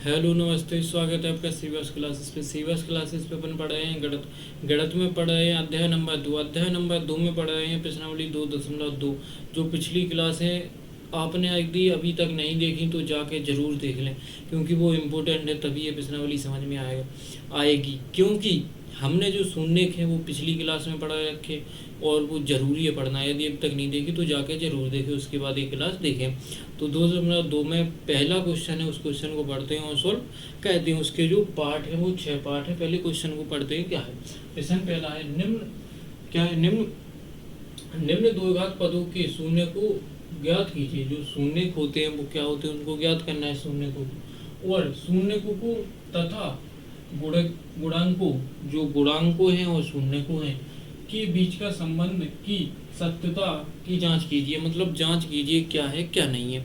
Hello नमस्ते, स्वागत है आपका सीबीएस क्लासेस पे। सीबीएस क्लासेस पे अपन पढ़ रहे हैं गणित। गणित में पढ़ रहे हैं अध्याय नंबर 2। अध्याय नंबर 2 में पढ़ रहे हैं प्रश्नावली 2.2। जो पिछली क्लास है आपने यदि अभी तक नहीं देखी तो जाके ज़रूर देख लें, क्योंकि वो इम्पोर्टेंट है, तभी ये प्रश्नावली समझ में आएगी। क्योंकि हमने जो शून्य है वो पिछली क्लास में पढ़ा रखे और वो ज़रूरी है पढ़ना। यदि अब तक नहीं देखी तो जाके ज़रूर देखें, उसके बाद ये क्लास देखें। तो 2.2 में पहला क्वेश्चन है, उस क्वेश्चन को पढ़ते हैं और सॉल्व कहते हैं। उसके जो पार्ट है वो 6 पार्ट है। पहले क्वेश्चन को पढ़ते हैं। क्या है क्वेश्चन? पहला है निम्न दो घात पदों के शून्य को ज्ञात कीजिए। जो शून्य होते हैं वो क्या होते हैं, उनको ज्ञात करना है शून्य को। और शून्य को तथा गुणांकों, जो गुणांकों हैं और शून्य को हैं के बीच का संबंध की सत्यता की जांच कीजिए। मतलब जांच कीजिए क्या है क्या नहीं है।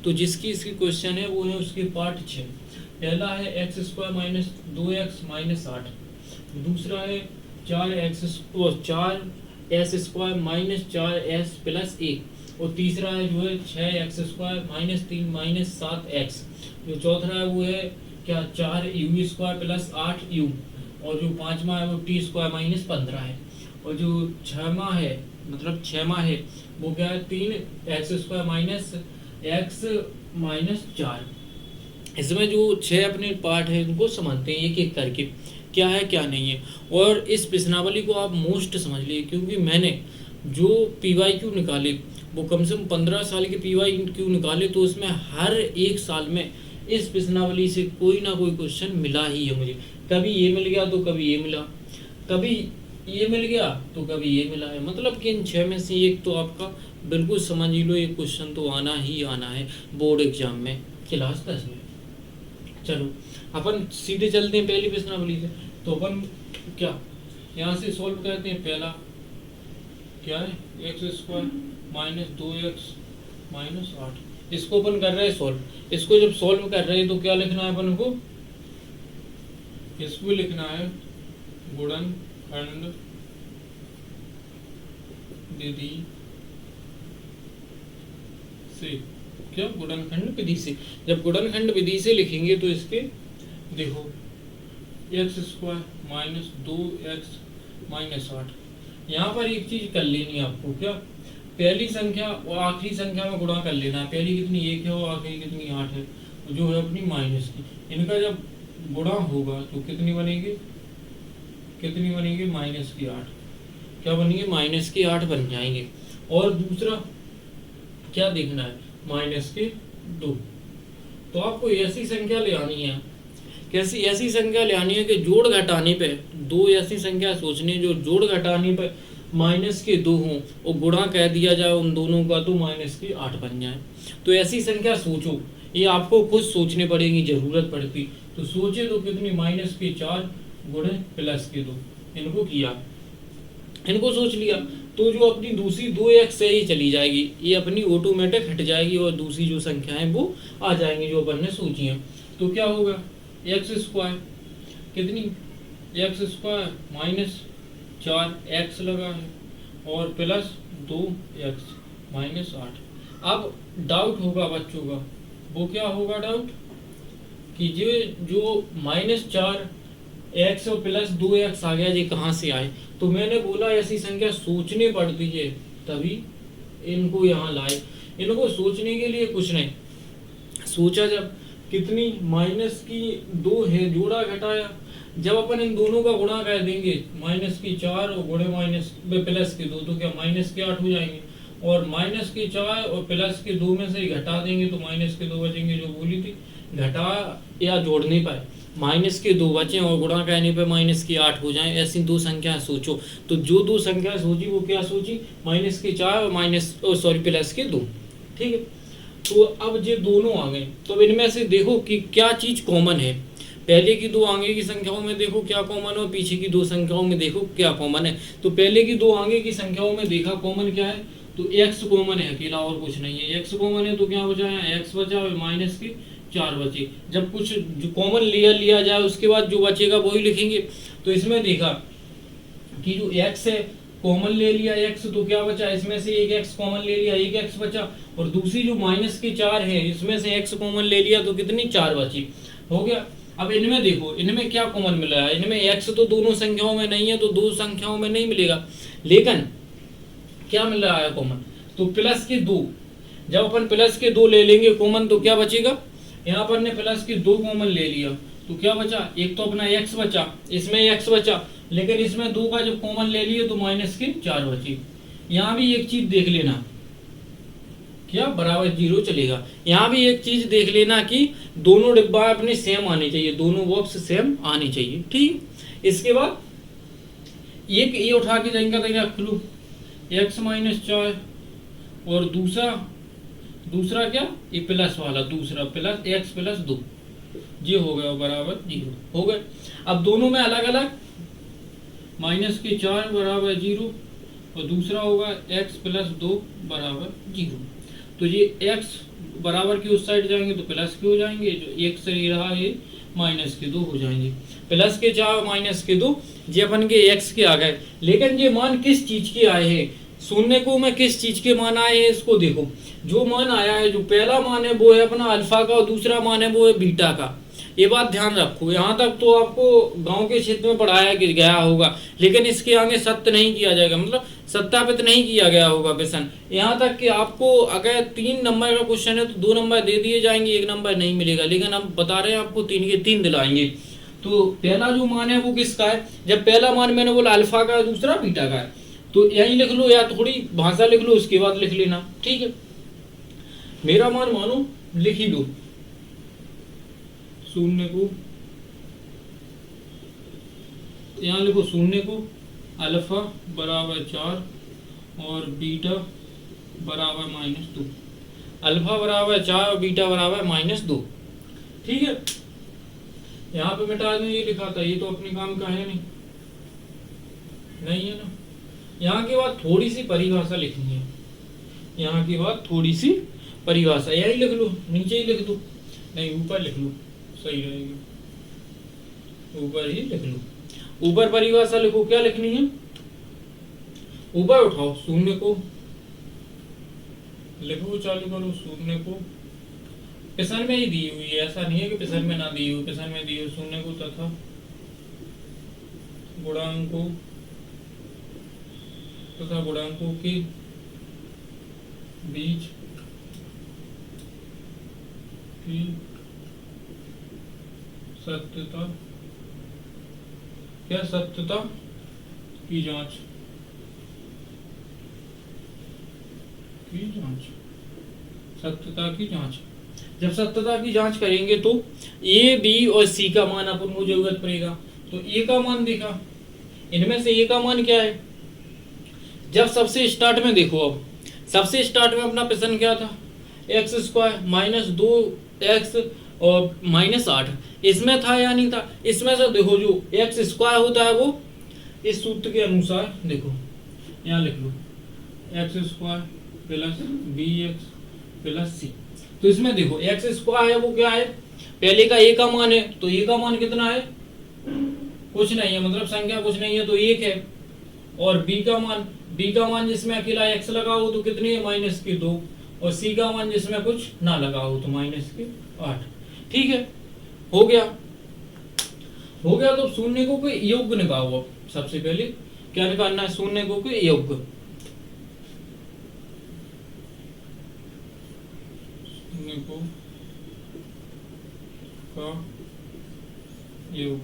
तो जिसकी इसकी क्वेश्चन है वो है उसके पार्ट 6। पहला है x² - 2x - 8। दूसरा है 4s² - 4s + 1। और तीसरा है जो है 6x² - 3 - 7x। जो चौथा है वो है क्या 4u² + 8u। और जो पांचवा है वो t² - 15 है। और जो छठवां है वो क्या है 3x² - x - 4। इसमें जो 6 अपने पार्ट है उनको समझते हैं एक एक करके, क्या है क्या नहीं है। और इस प्रश्नावली को आप मोस्ट समझ लीजिए, क्योंकि मैंने जो PYQ निकाले वो कम से कम 15 साल के PYQ निकाले, तो उसमें हर एक साल में इस प्रश्नावली से कोई ना कोई क्वेश्चन मिला ही है मुझे। कभी ये मिल गया तो कभी ये मिला, कभी ये मिल गया तो कभी ये मिला है। मतलब कि इन 6 में से एक तो आपका बिल्कुल समझ ही लो, एक क्वेश्चन तो आना ही आना है बोर्ड एग्जाम में क्लास 10 में। चलो अपन सीधे चलते हैं पहली प्रश्नावली से। तो अपन क्या यहाँ से सॉल्व करते हैं। पहला क्या है x² - 2x - 8। इसको अपन कर रहे हैं सॉल्व। इसको जब सॉल्व कर रहे हैं तो क्या लिखना है अपन को? इसको लिखना है गुणनखंड विधि से। क्या गुणनखंड विधि से? जब गुणनखंड विधि से लिखेंगे तो इसके देखो x² - 2x - 8। यहाँ पर एक चीज कर लेनी है आपको। क्या पहली संख्या और आखिरी संख्या में गुणा कर लेना है। पहली कितनी 1 है और आखिरी कितनी 8 है, जो है अपनी माइनस की। इनका जब गुणा होगा तो कितनी बनेगी -8। क्या बनेंगे? -8 बन जाएंगे। और दूसरा क्या देखना है? -2। तो आपको ऐसी संख्या ले आनी है। कैसी ऐसी संख्या ले आनी है कि जोड़ घटाने पे दो ऐसी संख्या सोचनी है जो जोड़ घटाने पे -2 हों और गुणा कह दिया जाए उन दोनों का तो -8 बन जाए। तो ऐसी संख्या सोचो, ये आपको खुद सोचने पड़ेगी, जरूरत पड़ती। तो सोचे तो कितनी -4 गुणे +2। इनको किया, इनको सोच लिया तो जो अपनी दूसरी 2x से ही चली जाएगी, ये अपनी ऑटोमेटिक हट जाएगी और दूसरी जो संख्या है वो आ जाएंगी जो अपन ने सोची है। तो क्या होगा x² कितनी x² - 4x लगा है और +2x - 8। अब डाउट होगा बच्चों का, वो क्या होगा डाउट कि जो -4x और +2x आ गया, ये कहाँ से आए? तो मैंने बोला ऐसी संख्या सोचनी पड़ती है तभी इनको यहाँ लाए। इनको सोचने के लिए कुछ नहीं सोचा। जब कितनी -2 है, जोड़ा घटाया। जब अपन इन दोनों का गुणा कर देंगे -4 और गुणे +2 तो क्या -8 हो जाएंगे। और -4 और +2 में से ही घटा देंगे तो -2 बचेंगे। जो बोली थी घटा या जोड़ने पर -2 बचे और गुणा करने पर -8 हो जाए, ऐसी दो संख्या सोचो। तो जो दो संख्या सोची वो क्या सोची? -4 और +2। ठीक है। तो अब ये दोनों आ गए, तो इनमें से देखो कि क्या चीज कॉमन है। पहले की दो आगे की संख्याओं में देखो क्या कॉमन है और पीछे की दो संख्याओं में देखो क्या कॉमन है। तो पहले की दो आगे की संख्याओं में देखा कॉमन क्या है, तो x कॉमन है अकेला और कुछ नहीं है। x कॉमन है तो क्या बचा है? x बचा और -4 बचे। जब कुछ जो कॉमन लिया जाए उसके बाद जो बचेगा वही लिखेंगे। तो इसमें देखा कि जो x है कॉमन ले लिया x, तो क्या बचा? इसमें से एक x कॉमन ले लिया, एक x बचा। और दूसरी जो -4 है इसमें से x कॉमन ले लिया तो कितनी 4 बची। हो गया। अब इनमें देखो, इनमें क्या कॉमन मिल रहा है, इनमें x तो दोनों संख्याओं में नहीं है, तो दो संख्याओं में नहीं मिलेगा, लेकिन क्या मिल रहा है कॉमन, तो प्लस के 2। जब अपन प्लस के 2 ले लेंगे कॉमन तो क्या बचेगा, यहाँ पर ने प्लस के 2 कॉमन ले लिया तो क्या बचा, एक तो अपना x बचा, इसमें x बचा, लेकिन इसमें 2 का जब कॉमन ले लिए तो माइनस के 4 बचे। यहाँ भी एक चीज देख लेना, क्या बराबर 0 चलेगा। यहाँ भी एक चीज देख लेना कि दोनों डिब्बा अपने सेम आने चाहिए, दोनों बॉक्स सेम आने चाहिए, ठीक। इसके बाद एक ये उठा के जाएंगे रख लो x माइनस 4, और दूसरा क्या, ये प्लस वाला दूसरा प्लस x प्लस 2, ये हो गया बराबर 0 हो गए। अब दोनों में अलग अलग माइनस के 4 बराबर 0, और दूसरा होगा x प्लस 2 बराबर 0। तो ये x बराबर की उस साइड जाएंगे तो प्लस के हो जाएंगे, जो एक से रहा है माइनस के 2 हो जाएंगे। प्लस के 4 माइनस के 2 ये अपन के x के आ गए, लेकिन ये मान किस चीज के आए हैं, शून्य को में किस चीज के मान आए हैं इसको देखो। जो मान आया है, जो पहला मान है वो है अपना अल्फा का, और दूसरा मान है वो है बीटा का। ये बात ध्यान रखो, यहाँ तक तो आपको गांव के क्षेत्र में पढ़ाया गया होगा, लेकिन इसके आगे सत्य नहीं किया जाएगा, मतलब सत्यापित नहीं किया गया होगा क्वेश्चन। यहाँ तक कि आपको अगर 3 नंबर का क्वेश्चन है तो 2 नंबर दे दिए जाएंगे, 1 नंबर नहीं मिलेगा, लेकिन हम बता रहे हैं आपको 3 के 3 दिलाएंगे। तो पहला जो मान है वो किसका है, जब पहला मान मैंने बोला अल्फा का, दूसरा बीटा का है, तो यही लिख लो या थोड़ी भाषा लिख लो, उसके बाद लिख लेना, ठीक है। मेरा मान मानो लिख ही लो, शून्य को यहाँ लिखो, शून्य को अल्फा बराबर 4 और बीटा बराबर -2, अल्फा बराबर 4 और बीटा बराबर -2, ठीक है। यहाँ पे बेटा आदमी ये लिखा था, ये तो अपने काम का है नहीं है ना। यहाँ के बाद थोड़ी सी परिभाषा लिखनी है, यहाँ की बात थोड़ी सी परिभाषा, यही लिख लो, नीचे ही लिख दो, नहीं ऊपर लिख लो, सही रहेगी, ऊपर ही लिख लो। ऊपर परिभाषा लिखो, क्या लिखनी है, ऊपर उठाओ, शून्य को लिखो, चालू करो, शून्य को पिसन में ही दी हुई है, ऐसा नहीं है कि पिसन में ना दी हुई, पिसन में दी हुई, शून्य को तथा गुणांकों के बीच की सत्यता, क्या सत्यता की जांच, सत्यता की जांच। जब सत्यता की जांच करेंगे तो ए बी और सी का मान अपन को जरूरत पड़ेगा। तो ए का मान देखा, इनमें से ए का मान क्या है, जब सबसे स्टार्ट में देखो, अब सबसे स्टार्ट में अपना प्रश्न क्या था, x² -2x और -8, इसमें था या नहीं था, इसमें से देखो जो x² होता है वो इस सूत्र के अनुसार देखो, यहाँ लिख लो x² + bx + c। तो इसमें देखो x² है वो क्या है, पहले का a का मान है, तो a का मान कितना है, कुछ नहीं है, मतलब संख्या कुछ नहीं है तो 1 है। और b का मान जिसमें अकेला x लगा हो तो कितनी है, -2, और c का मान जिसमें कुछ ना लगा हो तो -8, ठीक है। हो गया। तो शून्य को कोई योग निकालो। अब सबसे पहले क्या निकालना है, शून्य को कोई योग, शून्य को का योग,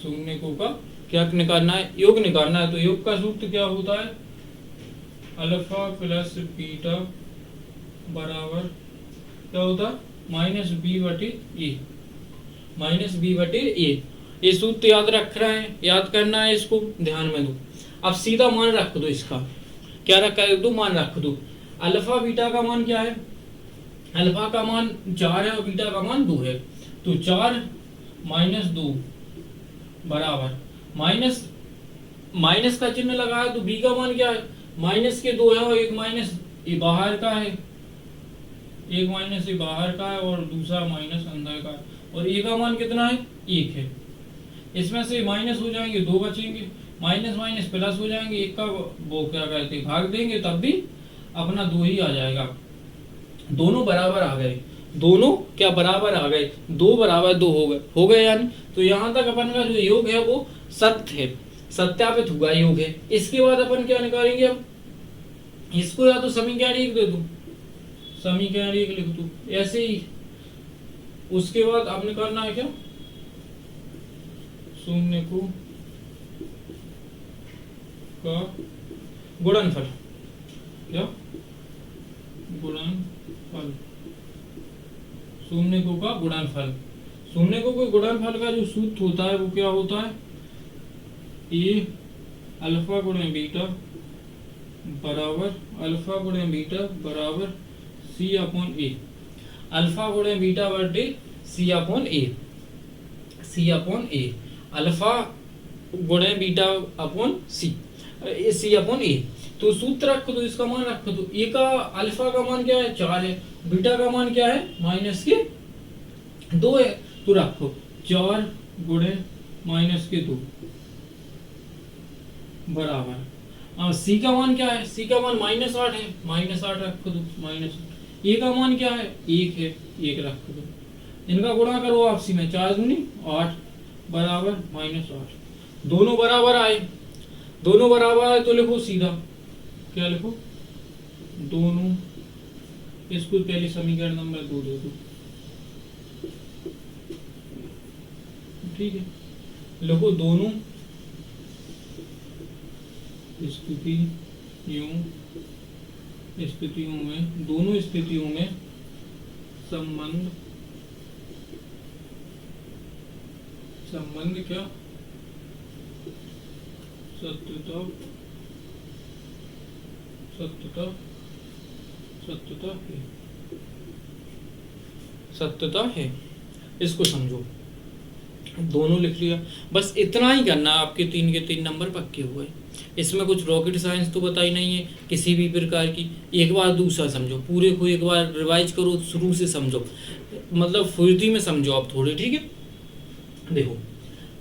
शून्य को का क्या निकालना है, योग निकालना है। तो योग का सूत्र क्या होता है, अल्फा प्लस बीटा बराबर क्या होता है, -b/a। ये सूत्र याद रख रहे हैं, याद करना है, इसको ध्यान में दो। अब सीधा मान रख दो, इसका क्या रखा है, दो मान रख दो। अल्फा बीटा का मान क्या है, अल्फा का मान 4 है और बीटा का मान 2 है। तो 4 - 2 बराबर माइनस का चिन्ह लगा है, तो बी का मान क्या है, -2 है और एक माइनस ये बाहर का है, एक माइनस ये बाहर का है और दूसरा माइनस अंदर का है। और ए का मान कितना है, 1 है। इसमें से माइनस हो जाएंगे, 2 बचेंगे, माइनस प्लस हो जाएंगे, एक का वो क्या कहते भाग देंगे, तब भी अपना 2 ही आ जाएगा। दोनों बराबर आ गए। दोनों क्या बराबर आ गए, 2 बराबर 2 हो गए यानी। तो यहाँ तक अपन का जो योग है वो सत्य है, सत्यापित हुआ योग है। इसके बाद अपन क्या निकालेंगे, अब इसको या तो समीकरण 1 दे दूं, समीकरण 1 लिख दूं ऐसे ही। उसके बाद अब निकालना है क्या, शून्य को का गुणनफल, क्या गुणनफल, शून्य को का गुणनफल। शून्य को गुणनफल का जो सूत्र होता है वो क्या होता है, ए अल्फा गुणे बीटा बराबर अल्फा गुणे बीटा बराबर सी अपॉन ए। अल्फा गुणे बीटा बटे सी अपॉन ए, सी अपॉन ए, अल्फा गुणे बीटा अपॉन सी, सी अपॉन ए। तो सूत्र रखो तो इसका मान रखो तो ए का अल्फा का मान क्या है 4 है, बीटा का मान क्या है माइनस के 2 है। तो रखो 4 गुणे माइनस के 2 बराबर सी का मान क्या है, सी का मान -8 है, -8 रखो दो, माइनस ए का मान क्या है 1 है, 1 रख दो। इनका गुणा करो आपसी में, 4 दूनी 8 बराबर -8। दोनों बराबर आए, दोनों बराबर आए तो लिखो सीधा, क्या लिखो, दोनों, इसको पहले समीकरण नंबर 2 दे दो, ठीक है। लिखो दोनों स्थितियों में, दोनों स्थितियों में संबंध क्या सत्यता है, इसको समझो। दोनों लिख लिया, बस इतना ही करना, आपके 3 के 3 नंबर पक्के हुए। इसमें कुछ रॉकेट साइंस तो बताई नहीं है किसी भी प्रकार की। एक बार दूसरा समझो, पूरे को एक बार रिवाइज करो, शुरू से समझो, मतलब फुर्ती में समझो आप थोड़े, ठीक है। देखो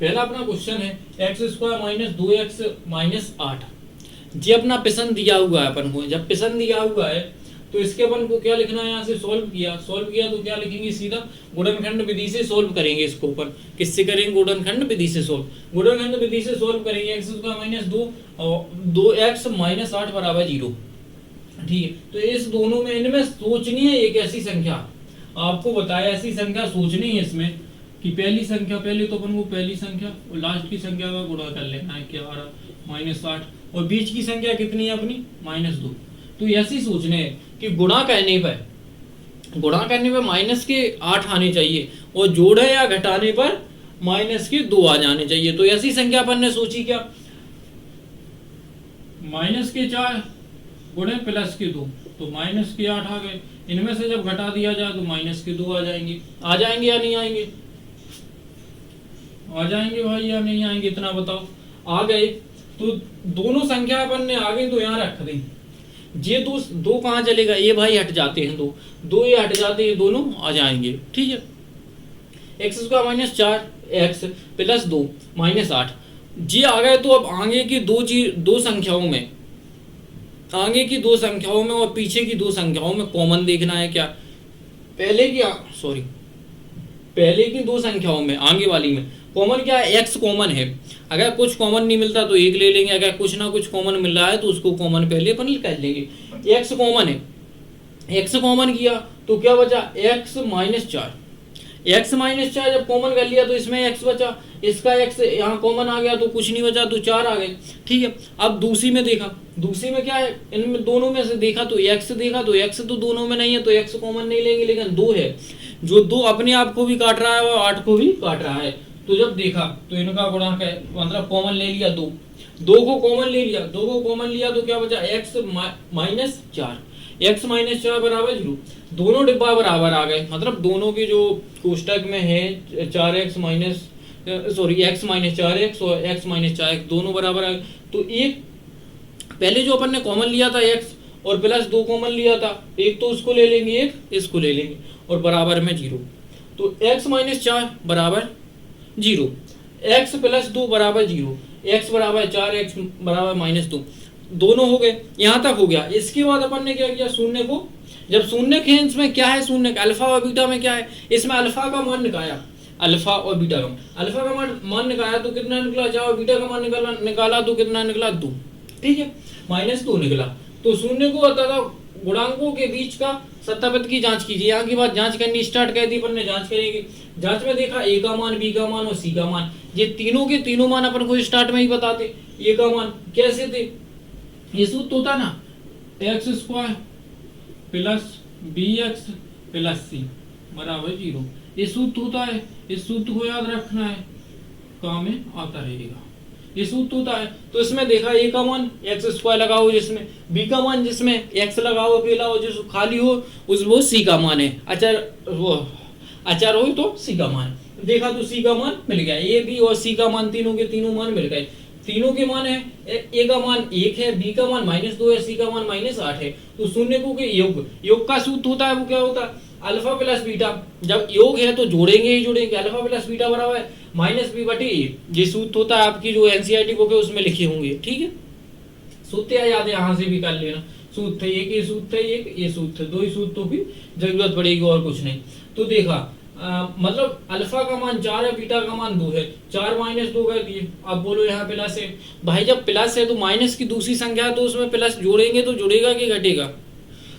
पहला अपना क्वेश्चन है x² - 2x - 8। ये अपना प्रश्न दिया हुआ है अपन को, जब प्रश्न दिया हुआ है तो इसके अपन को क्या लिखना है, यहाँ से सॉल्व किया तो क्या लिखेंगे, सीधा गुणनखंड विधि से सॉल्व करेंगे इसको। अपन किससे करेंगे, गुणनखंड विधि से सॉल्व, गुणनखंड विधि से सॉल्व करेंगे। x² - 2 और 2x - 8 बराबर 0, ठीक है। तो इस दोनों में, इनमें सोचनी है एक ऐसी संख्या, आपको बताया ऐसी संख्या सोचनी है इसमें कि पहली संख्या, पहले तो अपन को पहली संख्या और लास्ट की संख्या का गुणा कर लेना है, क्या आ रहा -8, और बीच की संख्या कितनी है अपनी -2। तो ऐसी सोचने है कि गुणा करने पर माइनस के 8 आने चाहिए और जोड़े या घटाने पर माइनस के 2 आ जाने चाहिए। तो ऐसी संख्या अपन ने सोची क्या, -4 गुणे +2, तो -8 आ गए। इनमें से जब घटा दिया जाए तो -2 आ जाएंगे या नहीं आएंगे, आ जाएंगे भाई या नहीं आएंगे, इतना बताओ। आ गए तो दोनों संख्या अपन ने आ गई तो यहाँ रख दी। ये दो कहाँ चलेगा, ये भाई हट जाते हैं, दो ये हट जाते हैं, दोनों आ जाएंगे, ठीक है। x² - 4x + 2 - 8 जी आ गए। तो अब आगे की दो संख्याओं में, आगे की 2 संख्याओं में और पीछे की 2 संख्याओं में कॉमन देखना है क्या, पहले की 2 संख्याओं में, आगे वाली में कॉमन क्या है, x कॉमन है। अगर कुछ कॉमन नहीं मिलता तो 1 ले लेंगे, अगर कुछ ना कुछ कॉमन मिल रहा है तो उसको कॉमन पहले अपन कर लेंगे। x कॉमन है, x कॉमन किया तो क्या बचा, x - 4। x - 4 जब कॉमन कर लिया तो इसमें x बचा, इसका x यहाँ कॉमन आ गया तो कुछ नहीं बचा, तो 4 आ गए, ठीक है। अब दूसरी में देखा, दूसरी में क्या है, इनमें दोनों में से देखा तो x देखा तो x तो दोनों में नहीं है तो x कॉमन नहीं लेंगे, लेकिन 2 है, जो 2 अपने आप को भी काट रहा है और 8 को भी काट रहा है। तो जब देखा तो इनका गुणांक है, मतलब कॉमन ले लिया, 2 को कॉमन ले लिया, 2 को कॉमन लिया तो क्या बचा, x - 4, x - 4 बराबर 0। दोनों डिब्बा बराबर आ गए, मतलब दोनों के जो कोष्टक में है x - 4x और x - 4x दोनों बराबर आ गए। तो एक पहले जो अपन ने कॉमन लिया था x और +2 कॉमन लिया था, एक तो उसको ले लेंगे, एक इसको ले लेंगे और बराबर में 0। तो x - 4 बराबर 0, x + 2 बराबर 0, x बराबर 4, x बराबर -2, दोनों हो गए, यहाँ तक हो गया। इसके बाद अपन ने क्या किया, शून्य को जब शून्य के अंश में क्या है, शून्य का अल्फा और बीटा में क्या है, इसमें अल्फा का मान निकाला, अल्फा और बीटा का अल्फा का मान निकाला तो कितना निकला 4 और बीटा का मान निकाला तो कितना निकला 2, ठीक है, -2 निकला। तो शून्य को तथा गुणांकों के बीच का सत्यापित की जांच कीजिए। यहाँ की बात जांच करनी स्टार्ट कर दी अपन ने, जांच करेंगे। जांच में देखा ए का मान, बी का मान और सी का मान, ये तीनों के तीनों मान अपन को स्टार्ट में ही बताते। ए का मान कैसे थे, ये सूत्र होता ना x² plus bx plus c बराबर 0, ये सूत्र होता है। इस सूत्र को याद रखना है, काम में आता रहेगा। ये सूत्र होता है। तो इसमें देखा ए का मान x² लगाओ, जिसमें बी का मान जिसमें x लगाओ अकेला, और जो खाली हो उस वो सी का मान है, अचर हो तो सी का मान। देखा तो सी का मान मिल गया, ए बी और सी का मान तीनों के तीनों मान मिल गए। तीनों के मान है, ए का मान 1 है, बी का मान -2 है, सी का मान -8 है। तो शून्य को के योग का सूत्र होता है, वो क्या होता है, अल्फा प्लस बीटा। जब योग है तो जोड़ेंगे ही जोड़ेंगे, अल्फा प्लस बीटा बराबर है -b/a। ये सूत्र होता है आपकी जो एनसीईआरटी बुक है उसमें लिखे होंगे, ठीक है। सूत्र याद है, यहाँ से भी कर लेना। सूत्र है एक, ये सूत्र है एक, ये सूत्र, 2 ही सूत्रों की जरूरत पड़ेगी और कुछ नहीं। तो देखा मतलब अल्फा का मान 4 है, बीटा का मान 2 है, 4 -2 कर दिए। अब बोलो यहाँ प्लस है, भाई जब प्लस है तो माइनस की दूसरी संख्या है तो उसमें प्लस जोड़ेंगे तो जुड़ेगा कि घटेगा।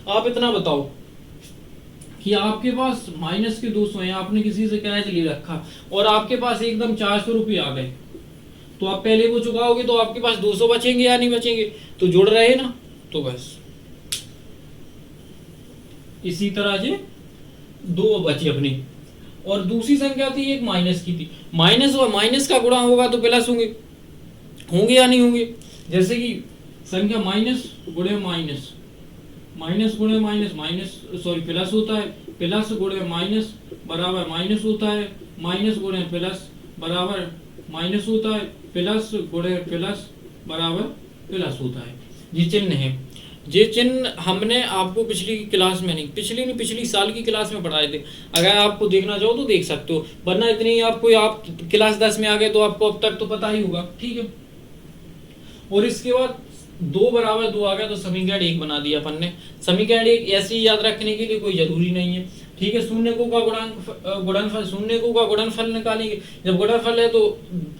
आप इतना बताओ कि आपके पास माइनस के 200 है, आपने किसी से कैश ले रखा और आपके पास एकदम 400 रुपये आ गए, तो आप पहले वो चुकाओगे तो आपके पास 200 बचेंगे या नहीं बचेंगे, तो जुड़ रहे ना। तो बस इसी तरह से 2 बची अपनी, और दूसरी संख्या थी एक माइनस की थी। माइनस और माइनस का गुणा होगा तो प्लस होंगे या नहीं होंगे। जैसे कि संख्या माइनस गुणे माइनस, माइनस गुणे माइनस प्लस होता है, प्लस गुणे माइनस बराबर माइनस होता है, माइनस गुणे प्लस बराबर माइनस होता है, प्लस गुणे प्लस बराबर प्लस होता है। ये चिन्ह है, ये चिन्ह हमने आपको पिछली साल की क्लास में पढ़ाए थे। अगर आपको देखना चाहो तो देख सकते हो, वरना इतनी आपको, आप क्लास 10 में आ गए तो आपको अब तक तो पता ही होगा, ठीक है। और इसके बाद 2 बराबर 2 आ गया तो समीकरण 1 बना दिया अपन ने। समीकरण 1 ऐसे ही याद रखने के लिए कोई जरूरी नहीं है, ठीक है। शून्य को का गुणनफल, शून्य को का गुणनफल निकालेंगे। जब गुणनफल है तो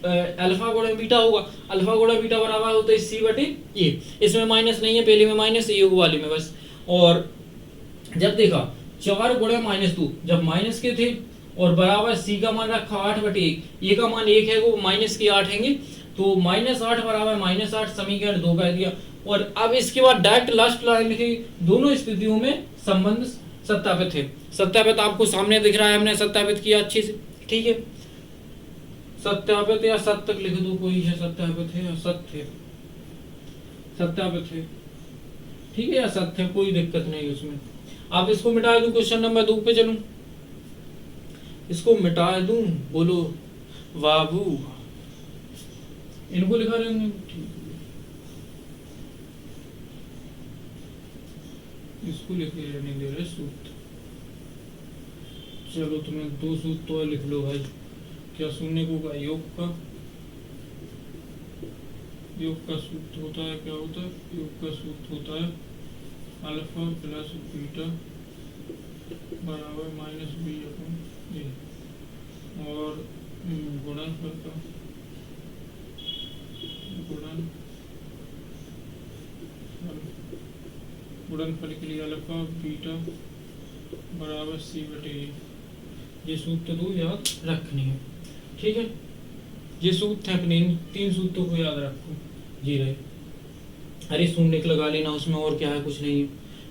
अल्फा गुणे बीटा होगा, अल्फा गुणे बीटा बराबर होता है c/a। इसमें माइनस नहीं है, पहले में माइनस है, योग वाले में बस। और जब देखा 4 गुणे -2, जब माइनस के थे और बराबर c का मान रखा 8/1, ए का मान 1 है, वो माइनस के 8 हैंगे, तो -8 बराबर -8, समीकरण 2 कर दिया। और अब इसके बाद डायरेक्ट लास्ट लाइन लिखी, दोनों स्थितियों में संबंध सत्यापित है। सत्यापित आपको सामने दिख रहा है, हमने सत्यापित किया अच्छे से, ठीक है। सत्यापित या सत्य लिख दो, कोई है, सत्यापित है या सत्य, सत्यापित है, ठीक है, या सत्य, कोई दिक्कत नहीं उसमें। आप इसको मिटा दूं, क्वेश्चन नंबर 2 पे चलूं, इसको मिटा दूं, बोलो बाबू, इनको लिखा रहेंगे, इसको लिखे रहने दे रहे सूत्र। चलो तुम्हें 2 सूत्र तो लिख लो भाई। क्या शून्य को का योग का सूत्र होता है, क्या होता है, योग का सूत्र होता है अल्फा प्लस बीटा बराबर -b/a, और गुणनफल का गुणनफल के लिए अल्फा बीटा बराबर c/a। ये सूत्र 2 याद रखनी है, ठीक है। ये सूत्र है अपने, 3 सूत्रों को याद रखो, जी रहे। अरे शून्य लगा लेना उसमें, और क्या है, कुछ नहीं है,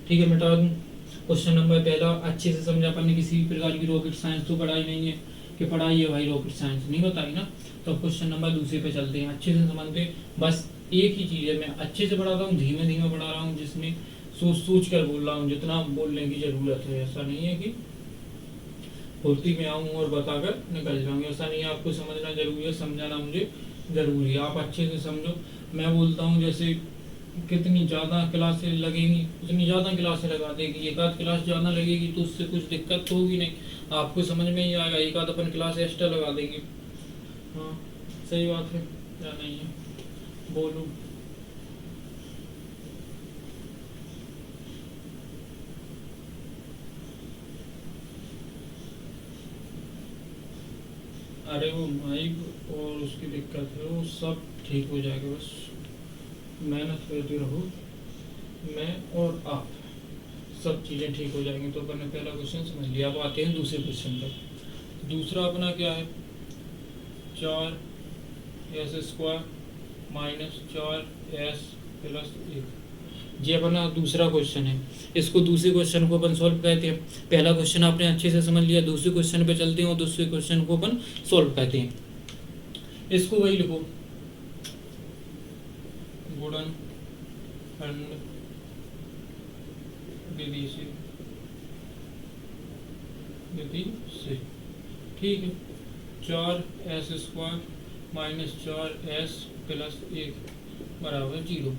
ठीक है। मिटा दूं। क्वेश्चन नंबर पहला अच्छे से समझा, अपन ने किसी प्रकार की रॉकेट साइंस तो पढ़ाई नहीं है कि पढ़ाई है भाई, रॉकेट साइंस नहीं बताई ना। तो क्वेश्चन नंबर दूसरे पे चलते हैं, अच्छे से समझते। बस एक ही चीज़ है, मैं अच्छे से पढ़ाता हूँ, धीमे धीमे पढ़ा रहा हूँ, जिसमें सोच कर बोल रहा हूँ, जितना बोलने की जरूरत है। ऐसा नहीं है कि फुर्ती में आऊँ और बताकर निकल जाऊँ, ऐसा नहीं है। आपको समझना जरूरी है, समझाना मुझे जरूरी है। आप अच्छे से समझो। मैं बोलता हूँ जैसे कितनी ज़्यादा क्लासें लगेंगी उतनी ज़्यादा क्लासें लगा देगी, एक आध क्लास ज़्यादा लगेगी तो उससे कुछ दिक्कत तो होगी नहीं, आपको समझ में ही आएगा। एक आध अपन क्लास एक्स्ट्रा लगा देगी, हाँ सही बात है, क्या नहीं है, बोलो। अरे वो माइक और उसकी दिक्कत है, वो सब ठीक हो जाएगा, बस मेहनत करते रहो, मैं और आप, सब चीज़ें ठीक हो जाएंगी। तो अपन ने पहला क्वेश्चन समझ लिया। अब आते हैं दूसरे क्वेश्चन पर। दूसरा अपना क्या है, 4s² माइनस 4s प्लस 1। ये अपना दूसरा क्वेश्चन है। इसको दूसरे क्वेश्चन को अपन सॉल्व कहते हैं। पहला क्वेश्चन आपने अच्छे से समझ लिया, दूसरे क्वेश्चन पे चलते हैं और दूसरे क्वेश्चन को अपन सॉल्व कहते हैं। इसको वही लिखो, गुणन खंड विधि से, ठीक है। 4s² माइनस 4s प्लस 1 बराबर 0।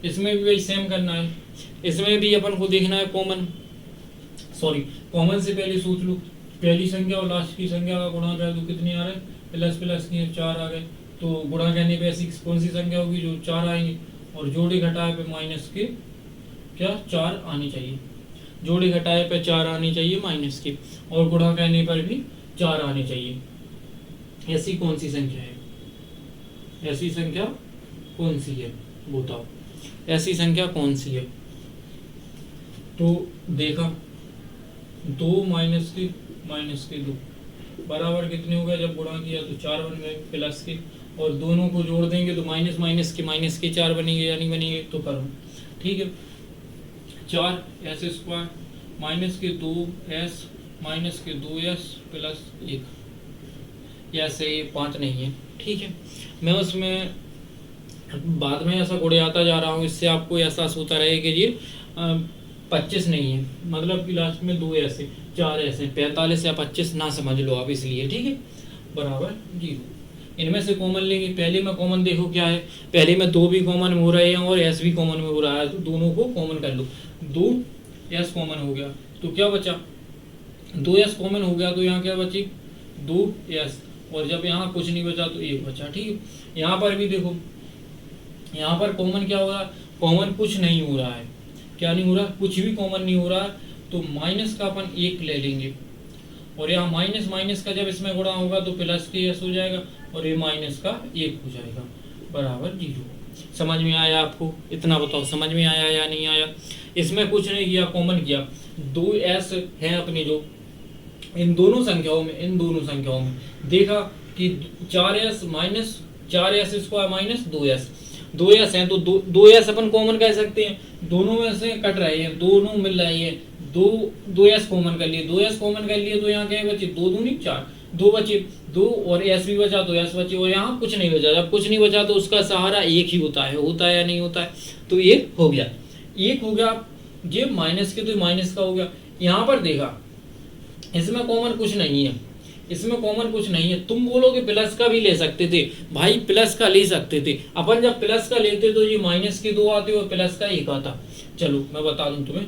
इसमें भी वही सेम करना है। इसमें भी अपन को देखना है कॉमन से पहले सोच लो, पहली संख्या और लास्ट की संख्या का गुणा कर दो, कितनी आ रहे हैं, प्लस प्लस की 4 आ गए। तो गुणा करने पे ऐसी कौन सी संख्या होगी जो 4 आएंगी, और जोड़े घटाए पे माइनस के क्या 4 आनी चाहिए, जोड़े घटाए पे 4 आनी चाहिए माइनस की, और गुणा करने पर भी 4 आनी चाहिए। ऐसी कौन सी संख्या है, ऐसी संख्या कौन सी है बताओ, ऐसी संख्या कौन सी है। तो देखा 2 माइनस के 2 बराबर कितने हो गए, जब गुणा किया तो 4 बन गए प्लस के, और दोनों को जोड़ देंगे तो माइनस के 4 बनेंगे या नहीं बनेंगे, तो करो, ठीक है। 4s² माइनस के 2s माइनस के 2s प्लस 1, ऐसे ये 5 नहीं है, ठीक है। मैं उसमें बाद में ऐसा गुड़े आता जा रहा हूँ, इससे आपको एहसास होता रहे कि ये 25 नहीं है, मतलब कि लास्ट में 2 ऐसे 4 ऐसे 45 या 25 ना समझ लो आप, इसलिए, ठीक है, बराबर 0। इनमें से कॉमन लेंगे। पहले में कॉमन देखो क्या है, पहले में 2 भी कॉमन हो रहे हैं और s भी कॉमन में हो रहा है, तो दोनों को कॉमन कर लो। 2s कॉमन हो गया तो क्या बचा, 2s कॉमन हो गया तो यहाँ क्या बची 2s, और जब यहाँ कुछ नहीं बचा तो 1 बचा, ठीक है। यहाँ पर भी देखो, यहाँ पर कॉमन क्या हो रहा है, कॉमन कुछ नहीं हो रहा है, क्या नहीं हो रहा, कुछ भी कॉमन नहीं हो रहा है, तो माइनस का अपन 1 ले लेंगे, और यहाँ माइनस का जब इसमें गुणा होगा तो प्लस के s हो जाएगा, और ये माइनस का 1 हो जाएगा, बराबर 0। समझ में आया आपको, इतना बताओ समझ में आया या नहीं आया। इसमें कुछ नहीं किया, कॉमन किया, 2s है अपनी जो इन दोनों संख्याओं में देखा कि 4s minus 4s² minus 2s है, तो 2s अपन कॉमन कह सकते हैं, दोनों में से कट रहे हैं, दोनों मिल रहे हैं, 2s कॉमन कर लिए, 2s कॉमन कर लिए, तो यहाँ क्या बचे 2 दूनी 4, 2 बचे 2, और s भी बचा तो s बचे, और यहाँ कुछ नहीं बचा। जब कुछ नहीं बचा तो उसका सहारा 1 ही होता है या नहीं होता है, तो 1 हो गया, 1 हो गया। ये माइनस के तो माइनस का हो गया। यहाँ पर देखा इसमें कॉमन कुछ नहीं है, इसमें कॉमन कुछ नहीं है। तुम बोलोगे प्लस का भी ले सकते थे, भाई प्लस का ले सकते थे, अपन जब प्लस का लेते तो ये माइनस के 2 आते और प्लस का 1 आता। चलो मैं बता दूं तुम्हें,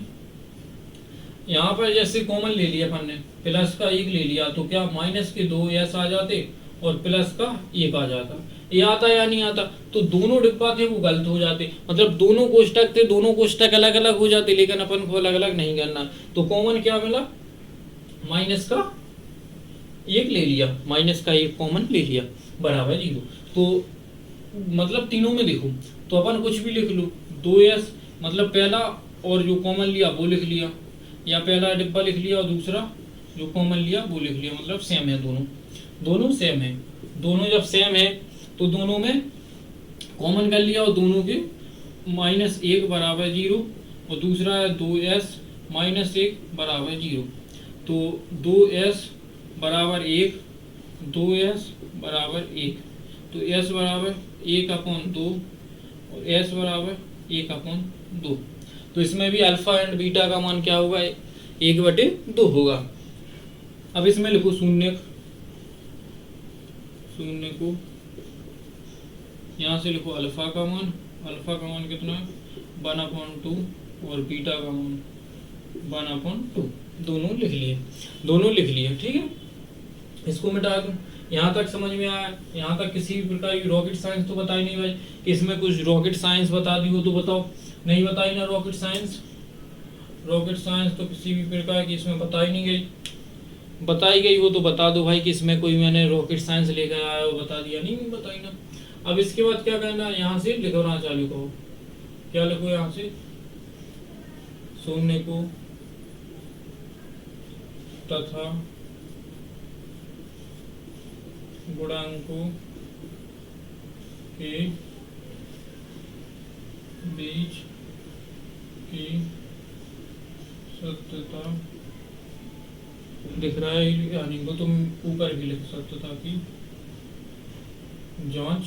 यहाँ पर जैसे कॉमन ले लिया अपन ने, प्लस का 1 ले लिया, तो क्या माइनस के 2 s आ जाते और प्लस का 1 आ जाता। ये आता या नहीं आता, तो दोनों डिब्बा थे वो गलत हो जाते, मतलब दोनों कोष्टक थे, दोनों कोष्टक अलग अलग हो जाते, लेकिन अपन को अलग अलग नहीं करना। तो कॉमन क्या मिला, माइनस का 1 ले लिया, माइनस का 1 कॉमन ले लिया, बराबर 0। तो मतलब तीनों में देखो तो अपन कुछ भी लिख लो, 2s मतलब पहला और जो कॉमन लिया वो लिख लिया, या पहला डिब्बा लिख लिया और दूसरा जो कॉमन लिया वो लिख लिया, मतलब सेम है, दोनों सेम है। दोनों जब सेम है तो दोनों में कॉमन कर लिया, और दोनों के -1 बराबर 0, और दूसरा है 2s -1 बराबर 0। तो 2s बराबर 1, 2s बराबर 1, तो s बराबर 1/2 और s बराबर 1/2। तो इसमें भी अल्फा एंड बीटा का मान क्या होगा, 1/2 होगा। अब इसमें लिखो शून्य को यहाँ से लिखो अल्फा का मान कितना है 1/2, और बीटा का मान 1/2, दोनों लिख लिए, ठीक है। इसको मिटा दूं, यहाँ तक समझ में आया। यहाँ तक किसी भी प्रकार की रॉकेट साइंस तो बताई नहीं भाई, कि इसमें कुछ रॉकेट साइंस बता दी हो तो बताओ, नहीं बताई ना रॉकेट साइंस तो किसी भी प्रकार की इसमें बताई नहीं गई, बताई गई हो तो बता दो भाई कि इसमें कोई मैंने रॉकेट साइंस लेकर आया हो, बता दिया, नहीं बताई ना। अब इसके बाद क्या करना है, यहाँ से लिखना चालू करो। क्या लिखो यहाँ से, शून्य को तथा गुणांकों के बीच की सत्यता दिख रहा है, यानी वो तुम ऊपर भी लिख सत्यता की जांच,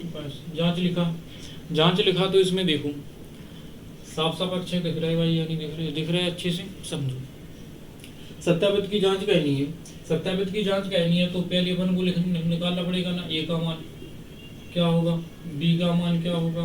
बस जांच लिखा। जांच लिखा तो इसमें देखो साफ साफ अच्छे दिख रहा है भाई, यानी दिख रहा है अच्छे से, समझो। सत्यापित की जांच करनी है, सत्यापित की जांच करनी है तो पहले अपन को निकालना पड़ेगा ना, ए का मान क्या होगा, बी का मान क्या होगा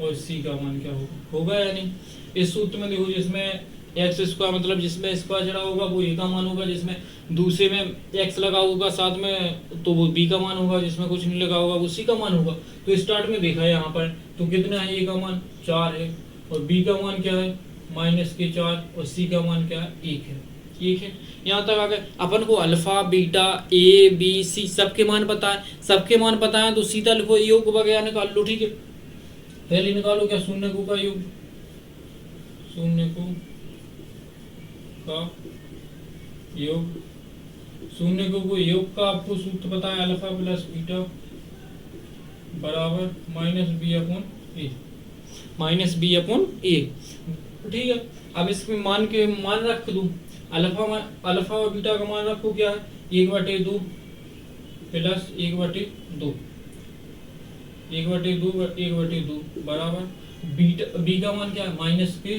और सी का मान क्या होगा या नहीं। इस सूत्र में देखो जिसमें एक्स स्क्वायर मतलब जिसमें स्क्वायर चढ़ा होगा वो ए का मान होगा, जिसमें दूसरे में एक्स लगा होगा साथ में तो वो बी का मान होगा, जिसमें कुछ नहीं लगा होगा वो सी का मान होगा। तो स्टार्ट में देखा है यहाँ पर तो कितना है, ए का मान 4 है और बी का मान क्या है -4 और सी का मान क्या है 1 है। ठीक है, यहाँ तक आ गए। अपन को alpha beta A B C सबके मान पता है, सबके मान पता है तो सीधा लिखो योग वगैरह निकाल लो। ठीक है, पहले निकालो क्या, शून्य को का योग, शून्य को का योग, शून्य को योग का आपको सूत्र पता है, अल्फा प्लस बीटा बराबर -b/a। ठीक है, अब इसमें मान रख दूं, अल्फा और बीटा का मान रखो क्या है 1/2 प्लस 1/2 बराबर बी का मान क्या है -के,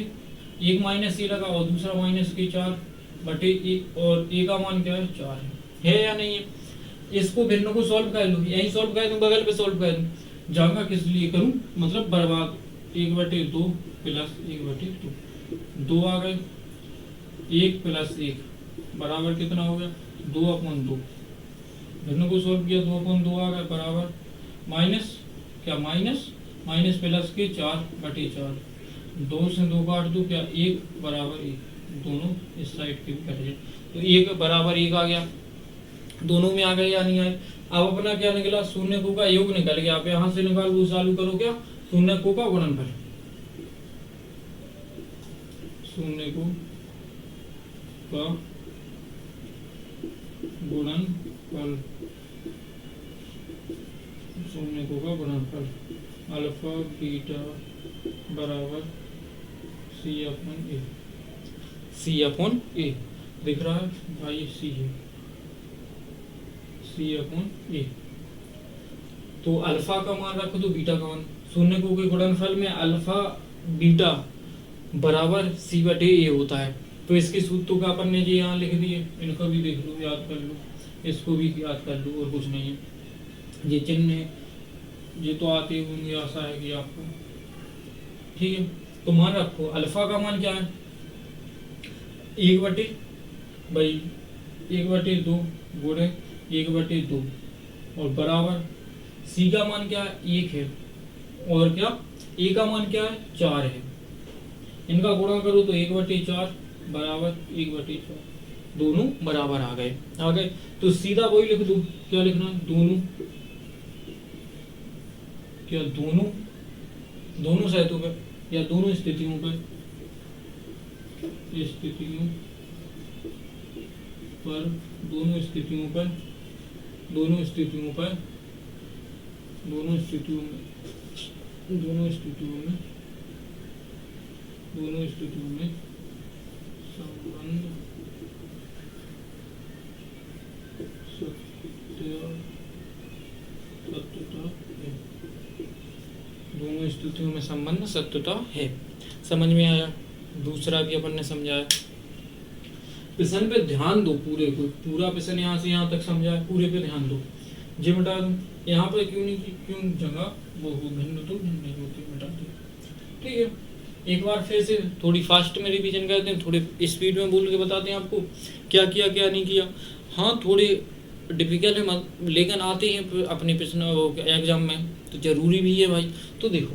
एक माइनस ए लगा और दूसरा -4/1 और ए का मान क्या है 4 है या नहीं है। इसको भिन्न को सॉल्व कर लो, यही सॉल्व कर दूं, बगल पे सॉल्व कर दूं, जाऊंगा किस लिए करूं, मतलब बर्बाद 1/2 प्लस 1/2 2 आ गए, 1 प्लस 1 बराबर कितना हो गया 2/2, भिन्न को सॉल्व किया 2/2 आ गया बराबर माइनस क्या माइनस प्लस के 4/4, 2 से 2 काट दो क्या 1 बराबर 1, दोनों इस साइड के भी कट जाए तो 1 बराबर 1 आ गया, दोनों में आ गए या नहीं आए। अब अपना क्या निकला, शून्य को का योग निकल गया। आप यहाँ से निकाल वो चालू करो क्या, शून्य को का गुणनफल, शून्य को का गुणनफल, शून्य को का गुणनफल अल्फा बीटा बराबर C/A दिख रहा है भाई, C है C/A। तो अल्फा का मान रखो तो बीटा का मान, शून्य को के गुणनफल में अल्फा बीटा बराबर C/A होता है। तो इसके सूत्र का अपन ने जी यहाँ लिख दिए, इनको भी देख लो, याद कर लो, इसको भी याद कर लो, और कुछ नहीं है। ये चिन्ह है, ये तो आते होंगे, आशा है कि आपको। ठीक है, तो मान रखो अल्फा का मान क्या है 1/2 गुणे 1/2 और बराबर सी का मान क्या है 1 है और क्या ए का मान क्या है 4 है। इनका गुणा करो तो 1/4 बराबर 1/4, दोनों बराबर आ गए। तो सीधा वही लिख दो, क्या लिखना, दोनों सतहों पे या दोनों स्थितियों पर संबंध सत्यता है। समझ में आया। दूसरा भी अपन ने समझाया, प्रश्न पे ध्यान दो, पूरा प्रश्न यहाँ से यहाँ तक समझाया, पूरे पे ध्यान दो। जे मिटा दूं यहाँ पर क्यों जगह वो भिन्न तो नहीं होती, मिटा दो। ठीक है, एक बार फिर से थोड़ी फास्ट में रिवीजन करते हैं, थोड़े स्पीड में बोल के बताते हैं आपको क्या किया क्या नहीं किया। हाँ थोड़े डिफिकल्ट है लेकिन आते हैं अपने प्रश्न एग्जाम में, तो जरूरी भी है भाई। तो देखो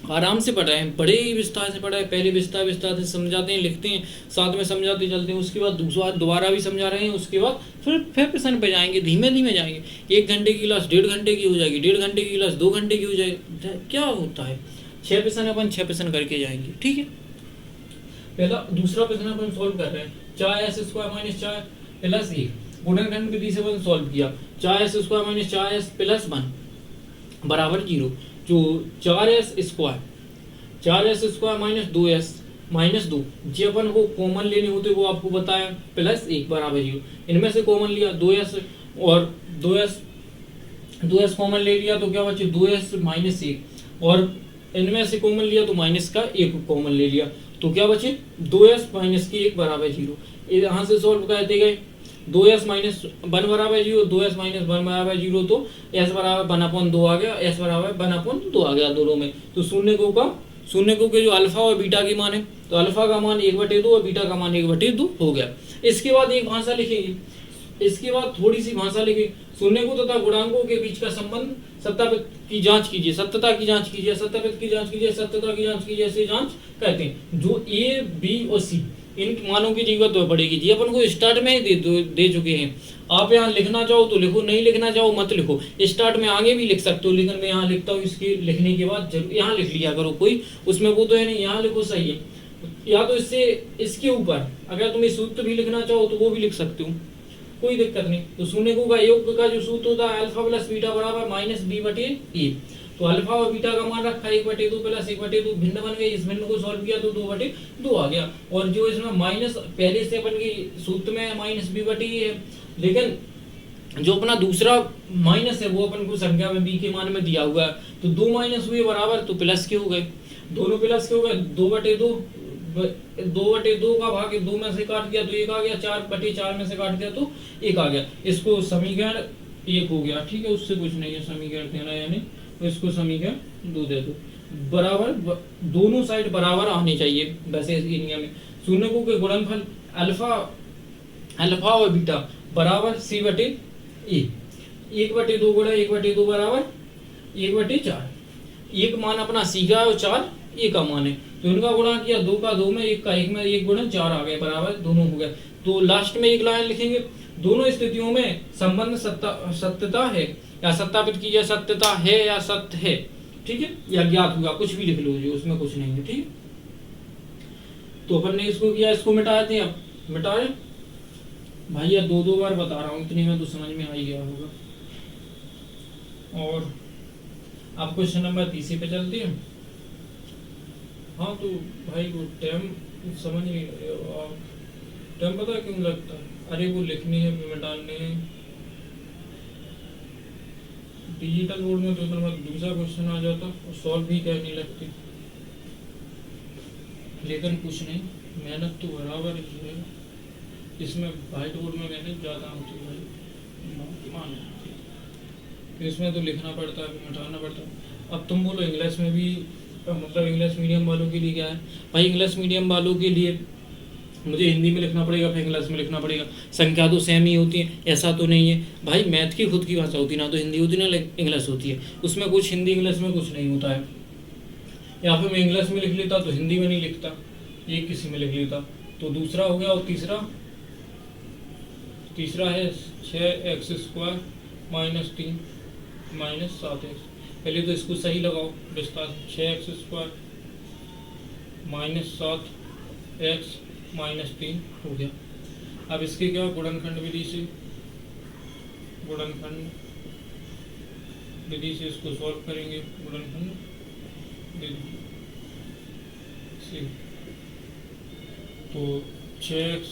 आराम से पढ़ रहे हैं, बड़े ही विस्तार से पढ़ा है। पहले विस्तार विस्तार से समझाते हैं, लिखते हैं, साथ में समझाते चलते हैं, उसके बाद दूसरा दोबारा भी समझा रहे हैं, उसके बाद फिर प्रश्न पे जाएंगे, धीमे धीमे जाएंगे। 1 घंटे की क्लास 1.5 घंटे की हो जाएगी, 1.5 घंटे की क्लास 2 घंटे की हो जाएगी। क्या होता है, 6 प्रश्न अपन 6 प्रश्न करके जाएंगे, ठीक है। पहला दूसरा प्रश्न अपन सॉल्व कर रहे हैं। 4s² - 4 + 1 गुणनखंड विधि से अपन सॉल्व किया। 4s² - 4s + 1 बराबर 0। जो 4s² - 2s - 2 जी अपन को कॉमन लेने होते वो आपको बताया, प्लस 1 बराबर 0। इनमें से कॉमन लिया 2s और 2s कॉमन ले लिया तो क्या बचे 2s - 1 और इनमें से कॉमन लिया तो माइनस का 1 कॉमन ले लिया तो क्या बचे 2s - 1 बराबर 0। यहाँ से सॉल्व करते गए 2s - 1 बराबर 0, 2s - 1 बराबर 0 तो s बराबर 1/2 आ गया, s बराबर 1/2 आ गया दोनों में। तो शून्य को के जो अल्फा और बीटा की मान है तो अल्फा का मान 1/2 और बीटा का मान 1/2 हो गया। इसके बाद एक भाषा लिखेंगे, इसके बाद थोड़ी सी भाषा लिखें। शून्य को तथा गुणांकों के बीच का संबंध सत्यापित की जांच कीजिए, सत्यता की जांच कीजिए, सत्यापित की जांच कीजिए, सत्यता की जांच कीजिए, ऐसे जांच कहते हैं। जो ए बी और सी इन मानों की जरूरत तो पड़ेगी जी, अपन को स्टार्ट में ही दे चुके हैं। आप यहाँ लिखना चाहो तो लिखो, नहीं लिखना चाहो मत लिखो। स्टार्ट में आगे भी लिख सकते हो, लेकिन मैं यहाँ लिखता हूँ, इसके लिखने के बाद जरूर यहाँ लिख लिया करो, कोई उसमें वो तो है नहीं, यहाँ लिखो सही है। या तो इससे इसके ऊपर अगर तुम सूत्र भी लिखना चाहो तो वो भी लिख सकते हो, कोई दिक्कत नहीं। तो शून्य को का योग का जो सूत्र होता है अल्फा प्लस बीटा बराबर -b/a। तो अल्फा और बीटा का मान रखा 1/2 प्लस 1/2 भिन्न बन गए, इस भिन्न को सॉल्व किया तो 2/2 आ गया। और जो इसमें माइनस पहले से अपन की सूत्र में -b/a है, लेकिन जो अपना दूसरा माइनस है वो अपन को संख्या में b के मान में दिया हुआ है, तो 2 माइनस हुए बराबर तो प्लस के हो गए, दोनों प्लस के हो गए। 2/2 का भाग 2 में से काट दिया तो 1 आ गया, 4/4 में से काट दिया तो 1 आ गया। इसको समीकरण 1 हो गया, ठीक है, उससे कुछ नहीं है समीकरण देना, यानी तो इसको समीकरण 2 दे दो। बराबर दोनों साइड बराबर आनी चाहिए वैसे इस एरिया में। शून्य को के गुणनफल अल्फा और बीटा बराबर c/a। 1/2 गुणा 1/2 बराबर 1/4। एक मान अपना c का और 4 a का मान है, तो इनका गुणा किया 2 का 2 में 1 का 1 में 1 गुणा 4 आ गए, बराबर दोनों हो गए। तो लास्ट में एक लाइन लिखेंगे, दोनों स्थितियों में संबंध सत्यता है या सत्यापित कीजिए, सत्यता है या सत्य है, ठीक है, या ज्ञात हुआ, कुछ भी लिख लो जी, उसमें कुछ नहीं है, ठीक है। तो अपन ने इसको किया, इसको मिटा देते हैं। अब मिटाए भैया, 2 बार बता रहा हूँ, इतने में तो समझ में आ ही गया होगा। और आप क्वेश्चन नंबर 30 पे चलते हैं। हाँ तो भाई वो टाइम समझ नहीं, टाइम पता क्यों लगता है, अरे वो लिखनी है मिटाने है। डिजिटल बोर्ड में तो दूसरा क्वेश्चन आ जाता और सॉल्व भी करनी लगती, लेकिन कुछ नहीं, मेहनत तो बराबर ही है। इसमें व्हाइट बोर्ड में मेहनत ज़्यादा होती है भाई, मान इसमें तो लिखना पड़ता है, मिटाना पड़ता है। अब तुम बोलो इंग्लिश में भी, मतलब इंग्लिश मीडियम वालों के लिए क्या है भाई, इंग्लिश मीडियम वालों के लिए मुझे हिंदी में लिखना पड़ेगा फिर इंग्लिश में लिखना पड़ेगा, संख्या तो सेम ही होती है, ऐसा तो नहीं है भाई। मैथ की खुद की भाषा होती है, ना तो हिंदी होती है ना इंग्लिश होती है, उसमें कुछ हिंदी इंग्लिश में कुछ नहीं होता है। या फिर मैं इंग्लिश में लिख लेता तो हिंदी में नहीं लिखता, एक किसी में लिख लेता। तो दूसरा हो गया, और तीसरा है 6x² - 3 - 7x। पहले तो इसको सही लगाओ विस्तार, 6x² - 7x - 3 हो गया। अब इसके क्या गुणनखंड विधि से इसको सॉल्व करेंगे, गुणनखंड विधि से। तो 6x² -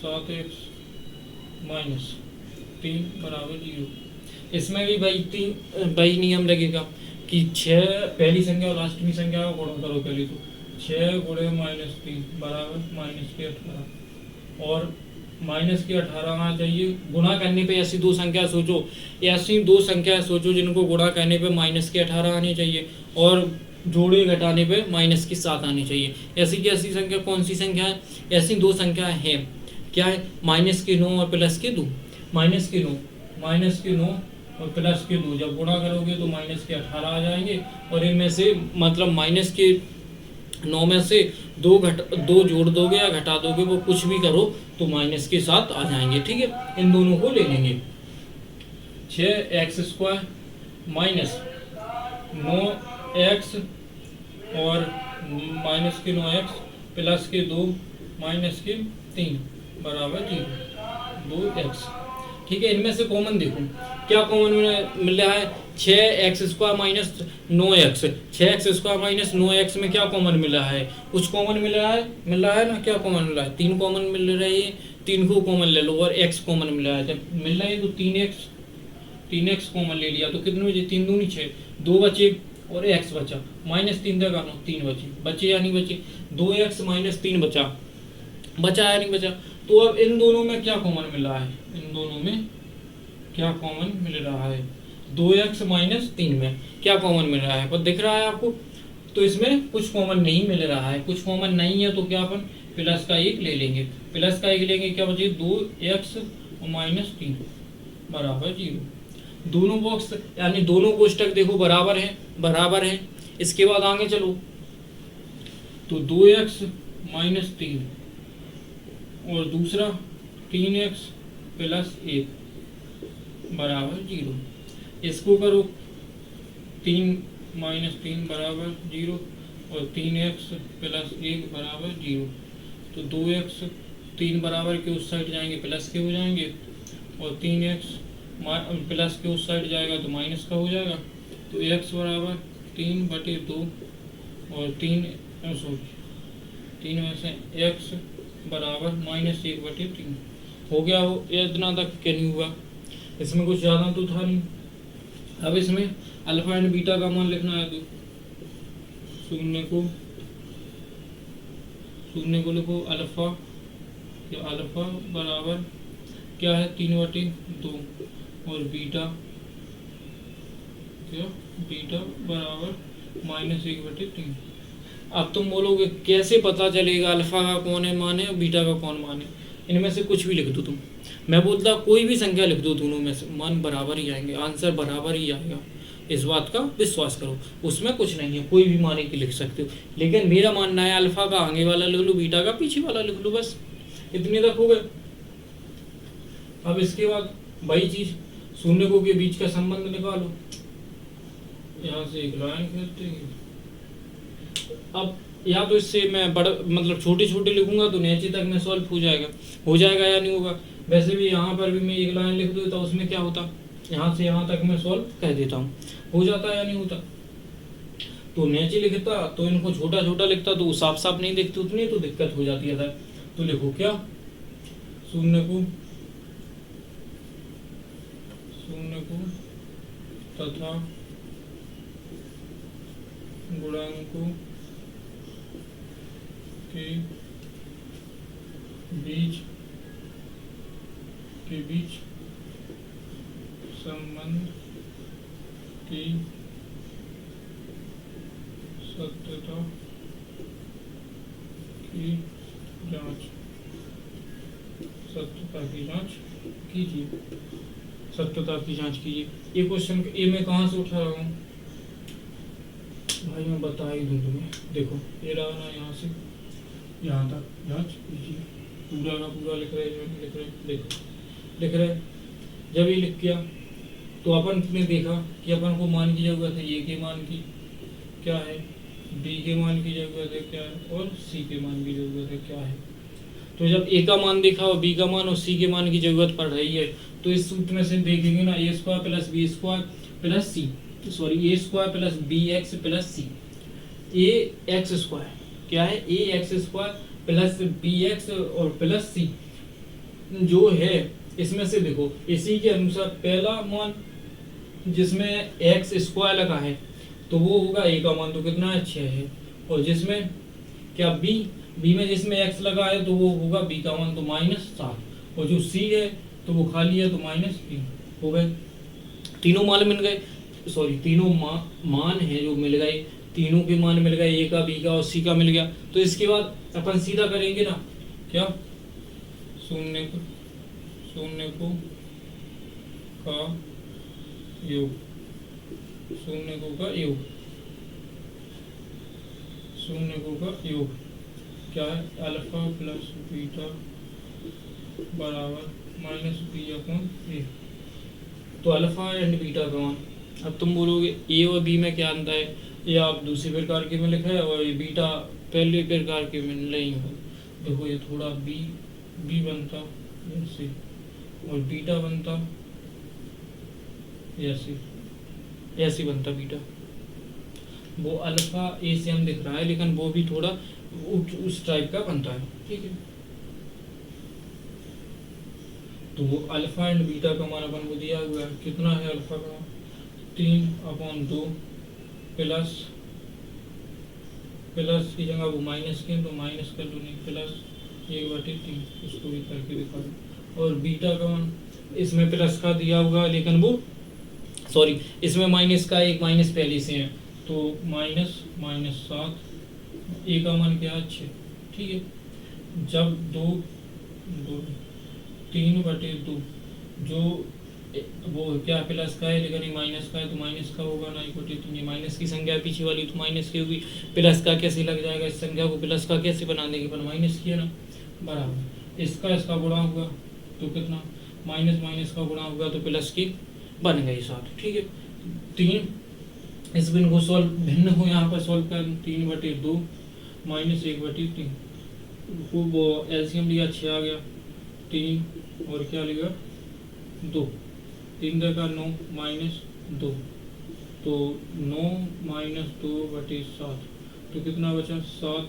7x - 3 बराबर 0। इसमें भी भाई नियम लगेगा कि 6 पहली संख्या और लास्टमी संख्या का गुणा करो। पहले तो 6 गुणे -3 बराबर -18, और -18 आना चाहिए। गुणा करने पे ऐसी दो संख्या सोचो जिनको गुणा करने पे -18 आनी चाहिए, और जोड़े घटाने पे -7 आनी चाहिए। ऐसी की ऐसी संख्या कौन सी संख्या है, ऐसी दो संख्या है, क्या है, -9 और +2। -9 और प्लस के 2, जब गुणा करोगे तो माइनस के 18 आ जाएंगे, और इनमें से मतलब माइनस के 9 में से 2 जोड़ दोगे या घटा दोगे, वो कुछ भी करो तो माइनस के साथ आ जाएंगे। ठीक है, इन दोनों को ले लेंगे। 6x² माइनस 9x और माइनस के 9x प्लस के 2 माइनस के 3 बराबर 0, 2x। ठीक है, इनमें से कॉमन देखो क्या कॉमन मिल रहा है। 6x² minus 9x, 6x² minus 9x में क्या कॉमन मिल रहा है, कुछ कॉमन मिल रहा है ना। क्या कॉमन मिल रहा है, 3 कॉमन मिल रही है, 3 को कॉमन ले लो, और x कॉमन मिल रहा है। जब मिल रहा है तो 3x कॉमन ले लिया तो कितने बचे, 3 दूनी 6, 2 बचे और x बचा, -3 तक आना, 3 बचे या नहीं बचे, 2x माइनस 3 बचा या नहीं बचा। तो अब इन दोनों में क्या कॉमन मिल रहा है, इन दोनों में क्या कॉमन मिल रहा है, 2x माइनस 3 में क्या कॉमन मिल रहा है, पर दिख रहा है आपको। तो इसमें कुछ कॉमन नहीं मिल रहा है, कुछ कॉमन नहीं है, तो क्या अपन प्लस का 1 ले लेंगे, प्लस का 1 लेंगे, क्या बचे 2x और -3 बराबर 0। दोनों बॉक्स यानी दोनों कोष्टक देखो बराबर है। इसके बाद आगे चलो तो 2x माइनस 3 और दूसरा 3x प्लस 1 बराबर 0। इसको करो 3 माइनस 3 बराबर 0 और 3x प्लस 1 बराबर 0। तो 2x 3 बराबर के उस साइड जाएंगे प्लस के हो जाएंगे, और 3x प्लस के उस साइड जाएगा तो माइनस का हो जाएगा। तो x बराबर 3/2 और 3 में से x बराबर -1/3 हो गया। हो इतना तक क्या नहीं हुआ, इसमें कुछ ज़्यादा तो था नहीं। अब इसमें अल्फा एंड बीटा का मान लिखना है, तो शून्य को लिखो अल्फा, या अल्फा बराबर क्या है 3/2 और बीटा बराबर -1/3। अब तुम बोलोगे कैसे पता चलेगा अल्फा का कौन है मान है और बीटा का कौन मान है। इनमें से कुछ भी लिख दो तुम, मैं बोलता कोई भी संख्या लिख दो, दोनों में से मान बराबर ही आएंगे, आंसर बराबर ही आएगा, इस बात का विश्वास करो। उसमें कुछ नहीं है, कोई भी मान के लिख सकते हो, लेकिन मेरा मानना है अल्फा का आगे वाला लिख लो, बीटा का पीछे वाला लिख लो, बस इतने तक हो गए। अब इसके बाद वही चीज शून्य को के बीच का संबंध निकालो, यहाँ से एक लाइन खींचते हैं। अब या तो इससे मैं बड़ा मतलब छोटे छोटे लिखूंगा तो नीचे तक में सॉल्व हो जाएगा या नहीं होगा। वैसे भी यहाँ पर भी मैं एक लाइन लिख दूँ तो उसमें क्या होता, यहाँ से यहाँ तक मैं सॉल्व कह देता हूँ, हो जाता या नहीं होता। तो नीचे लिखता तो इनको छोटा छोटा लिखता तो साफ साफ नहीं दिखती उतनी, तो दिक्कत हो जाती है। तो लिखो क्या, शून्य को तथा गुणांकों के बीच संबंध की सत्यता की जांच कीजिए। ये क्वेश्चन ये मैं कहाँ से उठा रहा हूँ भाई, मैं बता ही दूँ तुम्हें। देखो ये रहा ना, यहाँ से यहाँ तक जांच कीजिए, पूरा का पूरा लिख रहे लिख रहे। जब ये लिख किया तो अपन ने देखा कि अपन को मान की जरूरत है, ए के मान की क्या है, बी के मान की जरूरत है क्या है, और सी के मान की जरूरत है क्या है। तो जब ए का मान देखा और बी का मान और सी के मान की जरूरत पड़ रही है, तो इस सूत्र में से देखेंगे ना, a square plus b square plus c, sorry a square plus b x plus c, a x square क्या है, a x square plus b x और प्लस सी जो है, इसमें से देखो इसी के अनुसार पहला मान जिसमें एक्स स्क्वायर लगा है तो वो होगा ए का मान, तो कितना है 6 है, और जिसमें क्या बी में जिसमें एक्स लगा है तो वो होगा बी का मान, तो -7, और जो सी है तो वो खाली है तो -3 हो गए। तीनों मान मिल गए, सॉरी तीनों मान है जो मिल गए, तीनों के मान मिल गए, ए का बी का और सी का मिल गया। तो इसके बाद अपन सीधा करेंगे ना, क्या शून्य को का योग, शून्यकों का योग, शून्यकों का योग क्या है, अल्फा प्लस बीटा बराबर माइनस बी अपॉन ए। तो अल्फा एंड बीटा का मान, अब तुम बोलोगे ए और बी में क्या अंतर है, ये आप दूसरे प्रकार के में लिखा है और ये बीटा पहले प्रकार के में नहीं हो। देखो ये थोड़ा बी बी बनता ऐसे और बीटा बनता ऐसे, ऐसे बनता बीटा। वो अल्फा ए से हम दिख रहा है लेकिन वो भी थोड़ा उस टाइप का बनता है, ठीक है। तो अल्फा एंड बीटा का मान अपन को दिया हुआ है, कितना है अल्फा का 3/2 प्लस प्लस की जगह वो माइनस की तो माइनस कर दो, नहीं प्लस 1/3, इसको भी करके दिखा दो। और बीटा का मान इसमें प्लस का दिया हुआ लेकिन वो सॉरी इसमें माइनस का एक माइनस पहले से है तो -7, ए का मान क्या है 6, ठीक है। जब 3/2 जो वो क्या प्लस का है लेकिन ये माइनस का है तो माइनस का होगा ना, 1/3 ये माइनस की संख्या पीछे वाली तो माइनस की होगी, प्लस का कैसे लग जाएगा, इस संख्या को प्लस का कैसे बना देंगे पर माइनस किया ना, बराबर इसका गुणा होगा तो कितना माइनस माइनस का गुणा होगा तो प्लस की बन गई 7, ठीक है। 3 इस बिन को सॉल्व भिन्न हो यहाँ पर सॉल्व कर 3/2 माइनस 1/3 वो एलसीएम लिया 6 आ गया, 3 और क्या लिया 2, 3 का 9 -2 तो 9 - 2/7 तो कितना बचा 7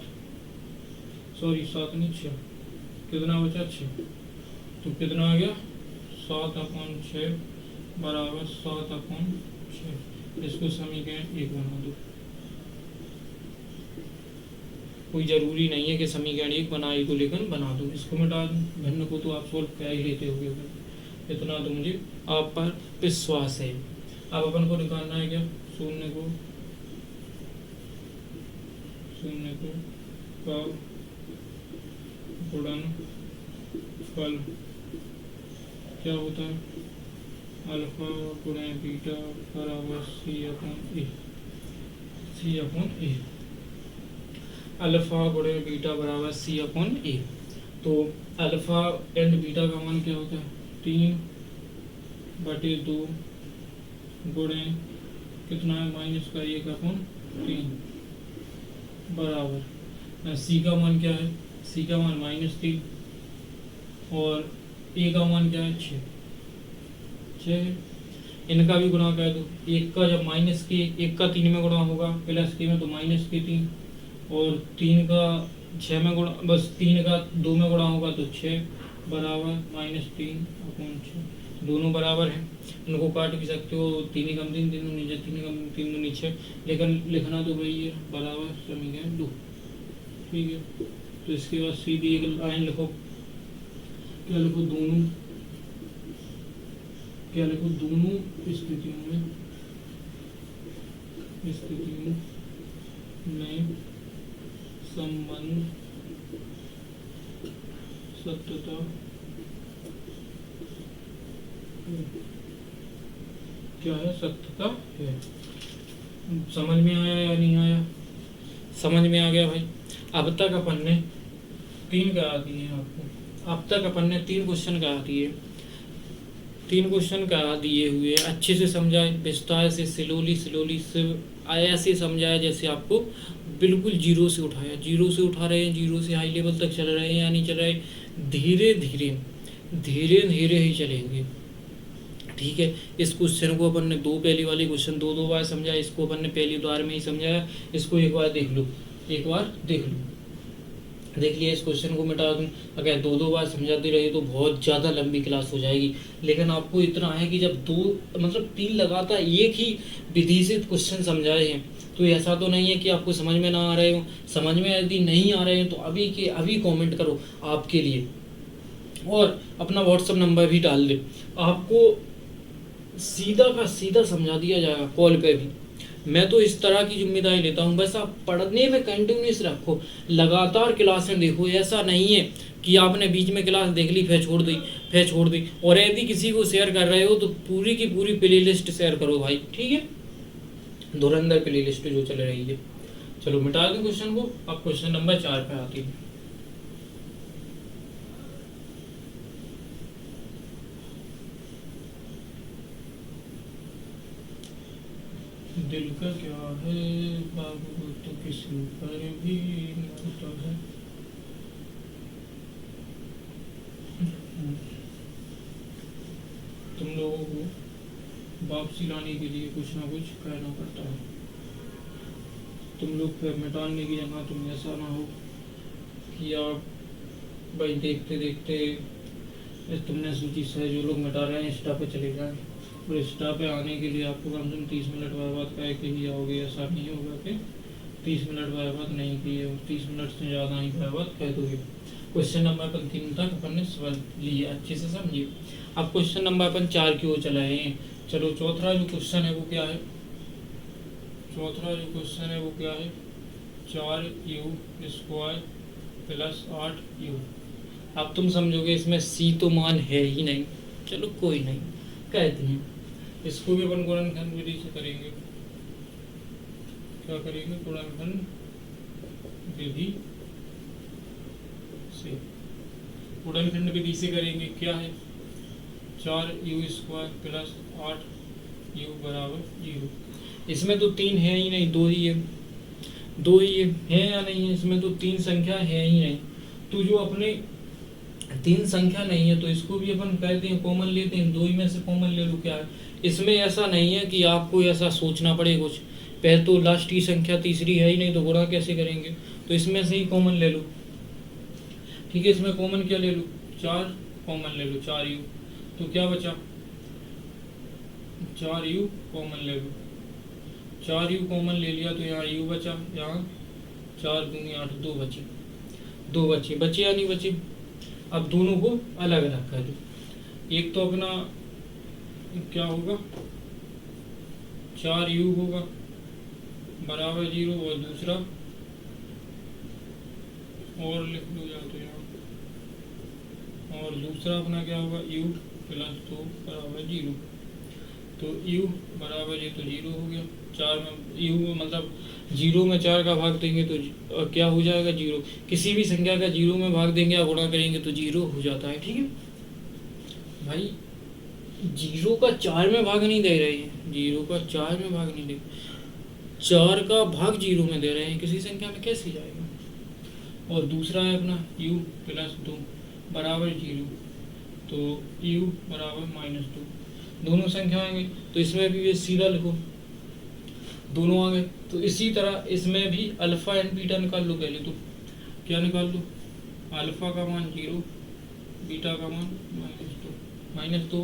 नहीं 6, कितना बचा 6 तो कितना आ गया 7/6 बराबर 7/6। इसको समीकरण 1 बना दो। कोई जरूरी नहीं है कि समीकरण 1 बनाई तो लेकिन बना दो, इसको मिटा दो, भिन्न को तो आप सोल्व कर ही लेते होगे, इतना तो मुझे आप पर विश्वास है। अब अपन को निकालना है क्या शून्य को का गुणन फल क्या होता है, अल्फा गुणे बीटा बराबर C/A, अल्फा गुणे बीटा बराबर C/A। तो अल्फा एंड बीटा का मान क्या होता है 3/2 गुणे कितना है -1/3 बराबर सी का मान क्या है, सी का मान -3 और ए का मान क्या है 6। इनका भी गुणा कर दो, एक का जब माइनस के एक का 3 में गुणा होगा प्लस के में तो -3 और 3 का 6 में गुणा बस 3 का 2 में गुणा होगा तो 6 बराबर -3/6, दोनों बराबर हैं, इनको काट भी सकते हो, 3 कम 3 3 नीचे 3 कम 3 नीचे, लेकिन लिखना तो वही है बराबर समीकरण 2, ठीक है। तो इसके बाद सीधी एक लाइन लिखो, क्या लिखो दोनों स्थितियों में संबंध सत्यता क्या है, सत्यता है। समझ में आया या नहीं आया, समझ में आ गया भाई। अब तक अपन ने 3 करा दिए आपको, अब तक अपन ने 3 क्वेश्चन करा दिए, 3 क्वेश्चन करा दिए हुए अच्छे से समझाए, विस्तार से स्लोली से ऐसे समझाया जैसे आपको बिल्कुल जीरो से उठाया, जीरो से उठा रहे हैं, जीरो से हाई लेवल तक चल रहे हैं या नहीं चल रहे, धीरे धीरे ही चलेंगे, ठीक है। इस क्वेश्चन को अपन ने पहली वाली क्वेश्चन दो बार समझा, इसको अपन ने पहली बार में ही समझाया, इसको एक बार देख लो, देख लिया। इस क्वेश्चन को मिटा दूं, अगर दो बार समझाते रहे तो बहुत ज़्यादा लंबी क्लास हो जाएगी, लेकिन आपको इतना है कि जब 3 लगातार एक ही विधि से क्वेश्चन समझाए हैं तो ऐसा तो नहीं है कि आपको समझ में ना आ रहे हो। समझ में यदि नहीं आ रहे हैं तो अभी के अभी कमेंट करो आपके लिए, और अपना व्हाट्सएप नंबर भी डाल दे, आपको सीधा का सीधा समझा दिया जाएगा कॉल पे भी, मैं तो इस तरह की जिम्मेदारी लेता हूँ। बस आप पढ़ने में कंटिन्यूस रखो, लगातार क्लासें देखो। ऐसा नहीं है कि आपने बीच में क्लास देख ली फिर छोड़ दी। और यदि किसी को शेयर कर रहे हो तो पूरी की पूरी प्ले लिस्ट शेयर करो भाई, ठीक है, धुरंधर प्ले लिस्ट जो चल रही है। चलो मिटा दूँ क्वेश्चन को, अब क्वेश्चन नंबर 4 पे आती है। दिल का क्या है बाबू तो किसी पर भी होता है। तुम लोगों को वापसी लाने के लिए कुछ ना कुछ कहना पड़ता है। तुम लोग फिर मिटाने की जगह तुम ऐसा ना हो कि आप भाई देखते देखते तुमने सूची से जो लोग मिटा रहे हैं इंस्टा पे चले जाए, और इंस्टा पे आने के लिए आपको कम से कम 30 मिनट बाद कह के ही आओगे। ऐसा नहीं होगा कि 30 मिनट बाद नहीं किए, 30 मिनट से ज़्यादा ही बाद कह दोगे। क्वेश्चन नंबर अपन 3 तक अपन ने समझ लिए, अच्छे से समझिए। अब क्वेश्चन नंबर अपन 4 की ओर चलाए हैं। चलो चौथा जो क्वेश्चन है वो क्या है, चौथा जो क्वेश्चन है वो क्या है, 4u² प्लस 8u। अब तुम समझोगे इसमें c तो मान है ही नहीं, चलो कोई नहीं, कहते हैं इसको भी अपन गुणनखंड विधि से करेंगे। क्या करेंगे, गुणनखंड विधि से, गुणनखंड विधि से करेंगे। क्या है, 4u² प्लस 8u बराबर 0। इसमें तो 3 है ही नहीं, 2 ही है, 2 ही है या नहीं है, इसमें तो 3 संख्या है ही नहीं। तो जो अपने 3 संख्या नहीं है तो इसको भी अपन कहते हैं कॉमन लेते हैं, 2 ही में से कॉमन ले लो। क्या है इसमें, ऐसा नहीं है कि आपको ऐसा सोचना पड़े कुछ, पहले तो लास्ट की संख्या तीसरी है ही नहीं तो गुणा कैसे करेंगे, तो इसमें से ही कॉमन ले लो, ठीक है। इसमें कॉमन क्या ले लो, 4 कॉमन ले लो, 4u, तो क्या बचा, 4u कॉमन ले लो, 4u कॉमन ले लिया तो यहाँ u बचा, यहाँ 4 दूनी 8, 2 बचे, 2 बचे या नहीं बचे। अब दोनों को अलग अलग कर दो, एक तो अपना क्या होगा, 4u होगा बराबर 0, और दूसरा और लिख लो या तो यहाँ, और दूसरा अपना क्या होगा, u प्लस 2 बराबर 0। तो u बराबर ये तो 0 हो गया, 4 में u मतलब 0 में 4 का भाग देंगे तो क्या हो जाएगा, 0। किसी भी संख्या का 0 में भाग देंगे या गुणा करेंगे तो 0 हो जाता है, ठीक है भाई। 0 का 4 में भाग नहीं दे रहे हैं, 0 का 4 में भाग नहीं दे, 4 का भाग 0 में दे रहे हैं, किसी संख्या में कैसे जाएगा। और दूसरा है अपना u प्लस 2 बराबर 0, तो u बराबर -2, दोनों संख्या आएंगे तो इसमें भी ये सीधा लिखो, दोनों आ गए। तो इसी तरह इसमें भी अल्फा एंड बीटा निकाल लो पहले, तो क्या निकाल लो, अल्फा का मान 0, बीटा का मान -2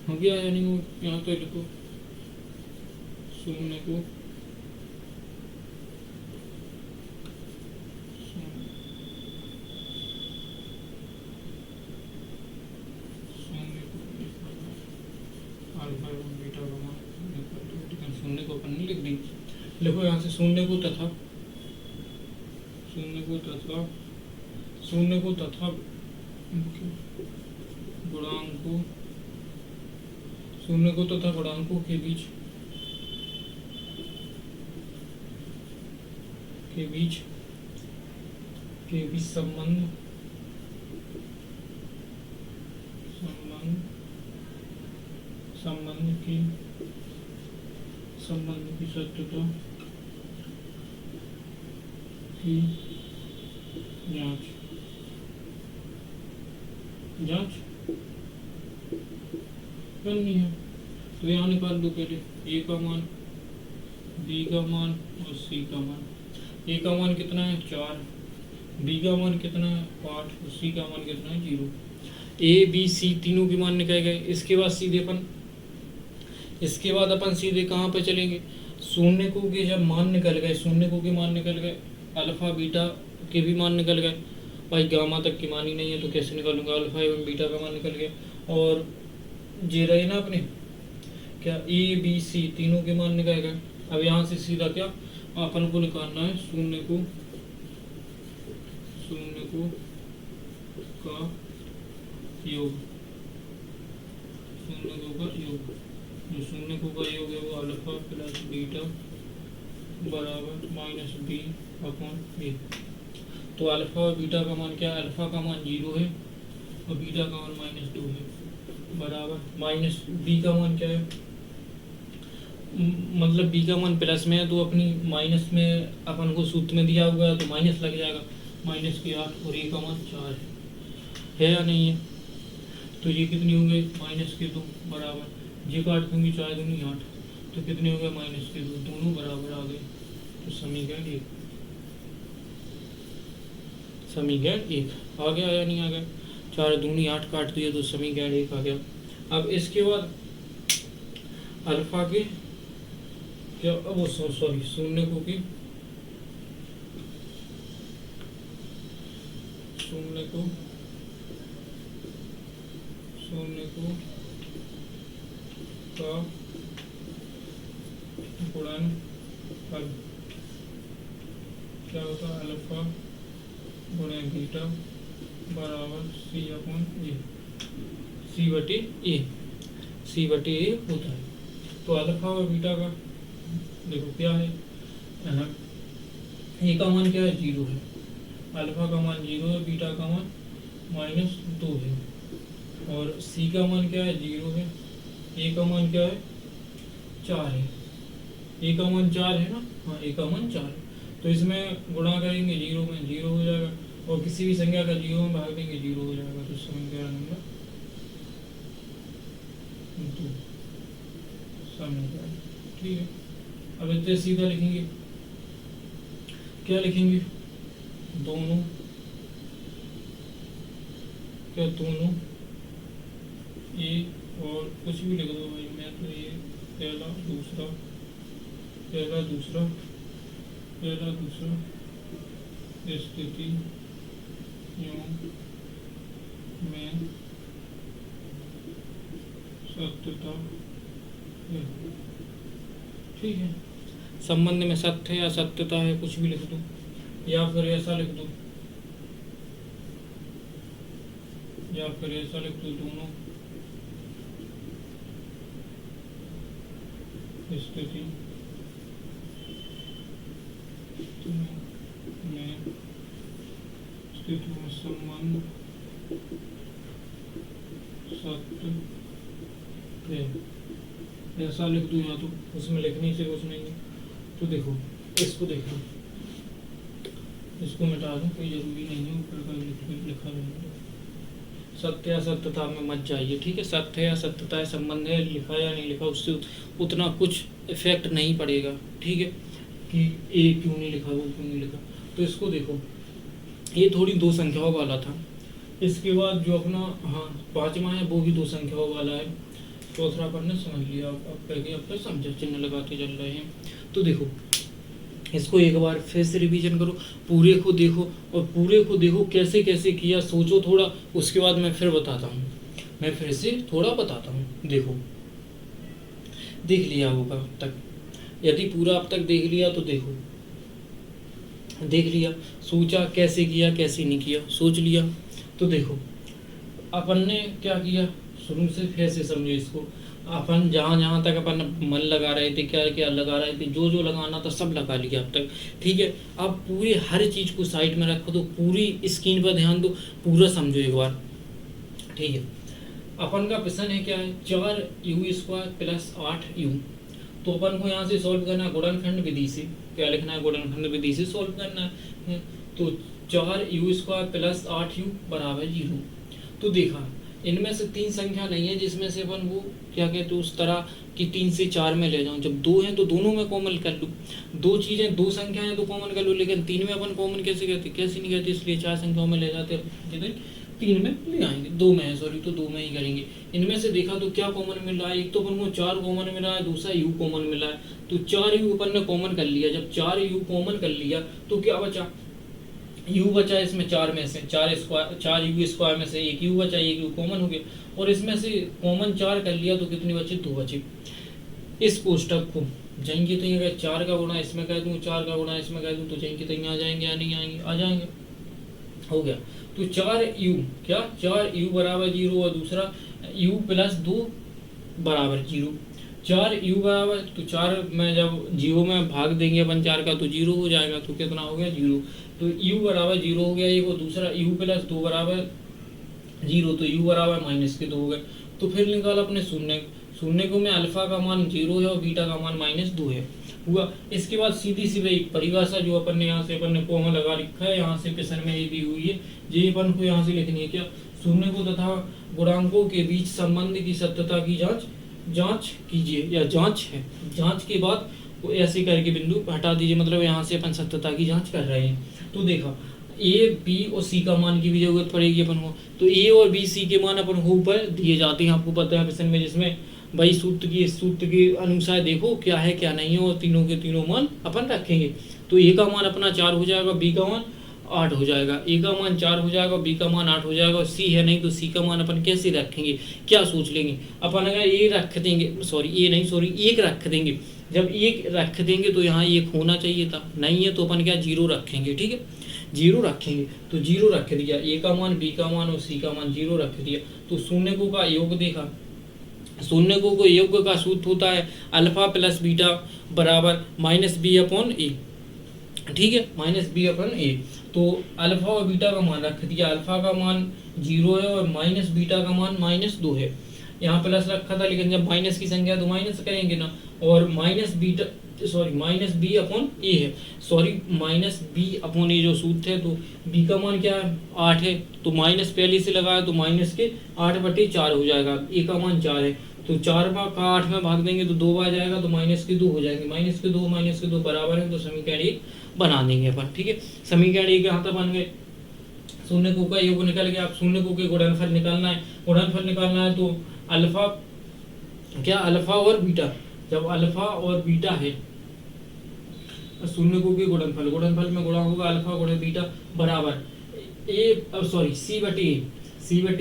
हो गया, या नहीं हो, यहाँ तो लिखो शून्य को अल्फा एवं बीटा का मान, शून्य को अपन ने लिख दी, लिखो यहाँ से शून्य को तथा गुणांकों, शून्य को तथा गुणांकों के बीच संबंध की सत्यता की जांच करनी है। तो यहाँ निकाल दो पहले a का मान, b का मान और c का मान। a का मान कितना है 4, b का मान कितना है 8 और c का मान कितना है 0। a b c तीनों के मान निकल गए। इसके बाद अपन सीधे कहाँ पे चलेंगे, शून्य को के जब मान निकल गए, शून्य को के मान निकल गए, अल्फा बीटा के भी मान निकल गए, भाई गामा तक की मान ही नहीं है तो कैसे निकालूंगा, अल्फा एवं बीटा का मान निकल गया। और जे रहे ना अपने क्या ए बी सी तीनों के मान निकाल गए। अब यहाँ से सीधा क्या अपन को निकालना है शून्य को का योग, शून्य को का योग, जो शून्य को का योग है वो अल्फा प्लस बीटा बराबर माइनस बी अपॉन ए। तो अल्फा और बीटा का मान क्या है, अल्फा का मान 0 है और बीटा का मान -2 है बराबर माइनस बी का मान क्या है, मतलब बी का मान प्लस में है तो अपनी माइनस में अपन को सूत्र में दिया हुआ है तो माइनस लग जाएगा, माइनस के 8 और ए का मान 4 है या नहीं है। तो ये कितनी होंगे -2 बराबर ये काट दूंगी 4 दूंगी 8 तो कितने हो गए -2, दोनों बराबर आ गए। तो समीकरण 1 आ गया या नहीं आ गया, 4 दूनी 8 काट दिया तो समीकरण 1 आ गया। अब इसके बाद अल्फा के क्या वो सॉरी शून्य को की शून्य को का गुणन फल क्या होता है, अल्फा गुणे बीटा बराबर सी अपॉन ए, सी बटे ए होता है। तो अल्फा और बीटा का देखो क्या है, ए का मान क्या है 0 है, अल्फा का मान 0 है, बीटा का मान -2 है और सी का मान क्या है 0 है, ए का मान क्या है 4 है, ए का मान 4 है ना, हाँ ए का मान 4 है। तो इसमें गुणा करेंगे 0 में 0 हो जाएगा और किसी भी संख्या का 0 में भाग देंगे 0 हो जाएगा। तो समीकरण नंबर 2 समीकरण ठीक है। अब इतने सीधा लिखेंगे, क्या लिखेंगे, दोनों ए और कुछ भी लिख दो भाई, मैं तो ये पहला दूसरा स्थिति में सत्यता है ठीक है, संबंध में सत्य या सत्यता है कुछ भी लिख दो या फिर ऐसा लिख दो दोनों स्थिति में संबंध सत्य है, ऐसा लिख दो या तो उसमें लिखने से कुछ नहीं है। तो देखो इसको देखो, इसको मिटा दो, कोई जरूरी नहीं है ऊपर का लिखा रहेगा। सत्य या सत्यता में मत जाइए ठीक है, सत्य या सत्यता संबंध है, लिखा या नहीं लिखा उससे उतना कुछ इफेक्ट नहीं पड़ेगा ठीक है, कि ए क्यों नहीं लिखा वो क्यों नहीं लिखा। तो इसको देखो ये थोड़ी दो संख्याओं वाला था, इसके बाद जो अपना हाँ 5वां है वो भी दो संख्याओं वाला है, चौथा अपन ने समझ लिया, अब तक समझा, चिन्ह लगाते चल रहे हैं। तो देखो इसको एक बार फिर से रिवीजन करो, पूरे को देखो और पूरे को देखो कैसे कैसे किया, सोचो थोड़ा, उसके बाद मैं फिर बताता हूँ, मैं फिर से थोड़ा बताता हूँ। देखो देख लिया होगा अब तक, यदि पूरा अब तक देख लिया तो देखो देख लिया, सोचा कैसे किया कैसे नहीं किया, सोच लिया। तो देखो अपन ने क्या किया, शुरू से फिर से समझो इसको, अपन जहाँ तक अपन मन लगा रहे थे, क्या लगा रहे थे, जो लगाना था सब लगा लिया अब तक ठीक है। अब पूरी हर चीज़ को साइड में रखो, तो पूरी स्क्रीन पर ध्यान दो, पूरा समझो एक बार ठीक है। अपन का प्रश्न है क्या है, 4u² प्लस 8u। तो अपन को यहाँ से सॉल्व करना है गुणनखंड विधि से, क्या लिखना है, गुणनखंड विधि से सॉल्व करना है। तो 4u² प्लस 8u बराबर 0। तो देखा इनमें से 3 संख्या नहीं है जिसमें से अपन वो क्या कहते हैं उस तरह कि 3 से 4 में ले जाऊं, जब 2 हैं तो दोनों में कॉमन कर लूँ, 2 चीज़ें 2 संख्याएं तो कॉमन कर लूँ, लेकिन 3 में अपन कॉमन कैसे कहते, कैसे नहीं कहते, इसलिए 4 संख्याओं में ले जाते, जितने 3 में ले आएंगे, 2 में है सॉरी, तो 2 में ही करेंगे। इनमें से देखा तो क्या कॉमन मिल रहा है, एक तो अपन को 4 कॉमन मिला है, दूसरा u कॉमन मिला है। तो 4u अपन ने कॉमन कर लिया, जब 4u कॉमन कर लिया तो क्या बचा, u बचा इसमें 4 में से, 4u² में से एक u बचा, एक u कॉमन हो गया, और इसमें से कॉमन 4 कर लिया तो कितनी बची, 2 बची। इस कोष्टक को जाएंगे तो अगर 4 का गुणा इसमें कह दूँ, 4 का गुणा इसमें कह दूँ, तो जाएंगे तो यहाँ आ जाएंगे या नहीं आएंगे, आ जाएंगे। हो गया। तो 4u क्या 4u बराबर 0 और दूसरा u प्लस 2 बराबर 0। 4u बराबर तो 4 में जब 0 में भाग देंगे अपन 4 का तो 0 हो जाएगा, तो कितना हो गया 0। तो u बराबर 0 हो गया एक, और दूसरा u प्लस 2 बराबर 0, तो u बराबर माइनस के 2 हो गए। तो फिर निकाल अपने शून्य, शून्य को में अल्फा का मान 0 है और बीटा का मान -2 है हुआ। इसके बाद सीधी सी वही परिभाषा जो अपन ने यहाँ से अपन ने कोमा लगा रखा है, यहाँ से क्वेश्चन में ये दी हुई है, ये अपन को यहाँ से लिखनी है क्या, शून्य को तथा गुणांकों के बीच संबंध की सत्यता की जांच कीजिए, या जांच है, जांच के बाद वो ऐसे करके बिंदु हटा दीजिए, मतलब यहाँ से अपन सत्यता की जांच कर रहे हैं। तो देखा ए बी और सी का मान की भी जरूरत पड़ेगी अपन को, तो ए और बी सी के मान अपन को ऊपर दिए जाते हैं, आपको पता है क्वेश्चन में, जिसमें भाई सूत्र के अनुसार देखो क्या है क्या नहीं है, और तीनों के तीनों मान अपन रखेंगे। तो ए का मान अपना 4 हो जाएगा, बी का मान 8 हो जाएगा, ए का मान 4 हो जाएगा, बी का मान 8 हो जाएगा, और सी है नहीं तो सी का मान अपन कैसे रखेंगे, क्या सोच लेंगे अपन, अगर ए रख देंगे, एक रख देंगे, जब एक रख देंगे तो यहाँ एक होना चाहिए था, नहीं है तो अपन क्या 0 रखेंगे, ठीक है 0 रखेंगे। तो 0 रख दिया, ए का मान, बी का मान और सी का मान 0 रख दिया। तो शून्य को का योग देखा, शून्य को योग का सूत्र होता है अल्फा प्लस बीटा बराबर -b/a, ठीक है -b/a। तो अल्फा और बीटा का मान रख दिया, अल्फा का मान 0 है और माइनस बीटा का मान -2 है। यहाँ प्लस रखा था, लेकिन जब माइनस की संख्या तो माइनस करेंगे ना, और -b/a है, -b/a जो सूत्र है, तो b का मान क्या है 8 है, तो माइनस पहले से लगाया तो माइनस के 8/4 हो जाएगा, a का मान 4 है, तो 4 का 8 में भाग देंगे तो 2 आ जाएगा, तो -2 हो जाएंगे, -2 बराबर है, तो समीकरण 1 बना देंगे अपन, ठीक है। समीकरण 1 यहाँ तक बन गए। शून्य को का योग निकल गया, आप शून्य को के गुणनफल निकालना है, गुणनफल निकालना है तो अल्फा क्या, अल्फा और बीटा, जब अल्फा और बीटा है शून्य को के गुणनफल, गुणनफल में गुणा होगा अल्फा गुणे बीटा बराबर सी बटे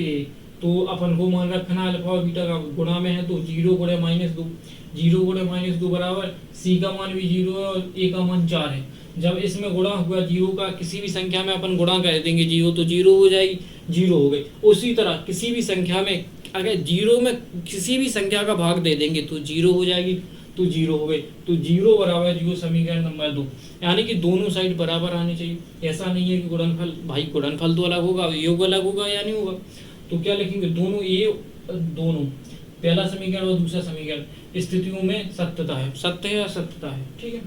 ए। तो अपन को मान रखना अल्फा और बीटा का गुणा में है, तो 0 गुणे -2 बराबर सी का मान भी 0 है और ए का मान 4 है। जब इसमें गुणा हुआ 0 का किसी भी संख्या में अपन गुणा कर देंगे 0, तो 0 हो जाएगी, 0 हो गई। उसी तरह किसी भी संख्या में अगर 0 में किसी भी संख्या का भाग दे देंगे तो 0 हो जाएगी, तो 0 हो गई, तो 0 बराबर 0 समीकरण नंबर 2। यानी कि दोनों साइड बराबर आनी चाहिए, ऐसा नहीं है कि गुणनफल, भाई गुणनफल तो अलग होगा, योग अलग होगा या नहीं होगा। तो क्या लिखेंगे, दोनों पहला समीकरण और दूसरा समीकरण स्थितियों में सत्यता है, सत्य है असत्यता है, ठीक है।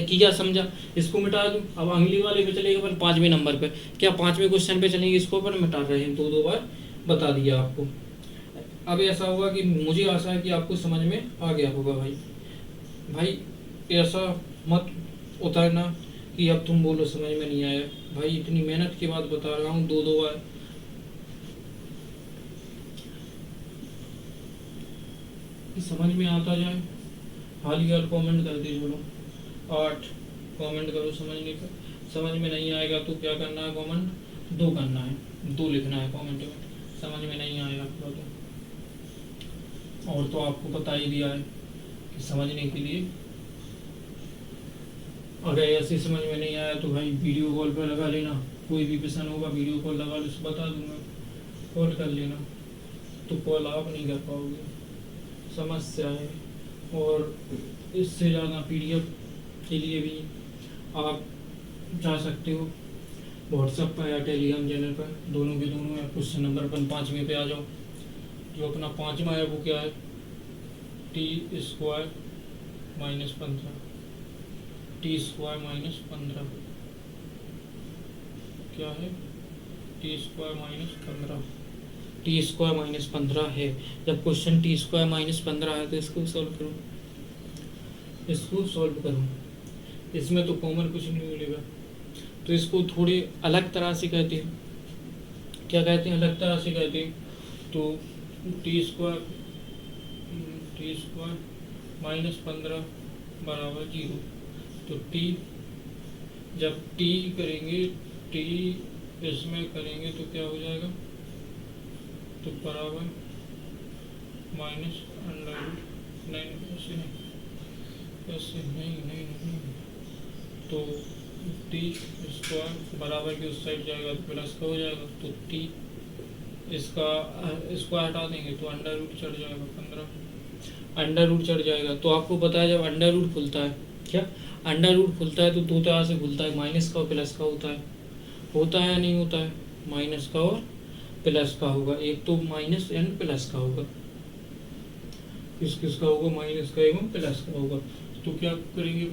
क्या समझा, इसको मिटा दूं। अब अगली वाले पे चलेगा अपन 5वें नंबर पे, क्या 5वें क्वेश्चन पे चलेंगे, इसको अपन मिटा रहे हैं, 2 बार बता दिया आपको। अब ऐसा होगा कि मुझे आशा है कि आपको समझ में आ गया होगा। भाई ऐसा मत उतारना कि अब तुम बोलो समझ में नहीं आया, भाई इतनी मेहनत के बाद बता रहा हूँ, 2 बार। समझ में आता जाए, हाल ही कमेंट कर दे बोलो 8 कमेंट करो समझने का। समझ में नहीं आएगा तो क्या करना है, कमेंट 2 करना है, 2 लिखना है कमेंट में, समझ में नहीं आएगा तो। और तो आपको बता ही दिया है कि समझने के लिए, अगर ऐसे समझ में नहीं आया तो भाई वीडियो कॉल पर लगा लेना, कोई भी प्रश्न होगा वीडियो कॉल लगा लो, बता दूंगा, कॉल कर लेना। तो कॉल आप नहीं कर पाओगे, समस्या है। और इससे ज़्यादा PDF के लिए भी आप जा सकते हो व्हाट्सएप पर या टेलीग्राम चैनल पर, दोनों के दोनों है। क्वेश्चन नंबर अपन 5वें पे आ जाओ। जो अपना 5वां है वो क्या है, t² - 15, t² - 15 क्या है, t² - 15, t² - 15 है। जब क्वेश्चन t² - 15 है तो इसको सॉल्व करो, इसमें तो कॉमन कुछ नहीं मिलेगा, तो इसको थोड़े अलग तरह से कहते हैं। क्या कहते हैं, अलग तरह से कहते हैं। तो t² - 15 बराबर 0, तो t जब t करेंगे, t इसमें करेंगे तो क्या हो जाएगा, तो बराबर -√2 ऐसे नहीं। तो टी स्क्वायर बराबर की उस साइड जाएगा तो प्लस का हो जाएगा, तो टी इसका स्क्वायर हटा देंगे तो अंडर रूट चढ़ जाएगा 15, अंडर रूट चढ़ जाएगा। तो आपको पता है जब अंडर रूट खुलता है, क्या अंडर रूट खुलता है तो दो तरह से खुलता है, माइनस का और प्लस का होता है या नहीं होता है, माइनस का और प्लस का होगा। एक तो माइनस एंड प्लस का होगा, किसका होगा, माइनस का एवं प्लस का होगा। तो क्या करेंगे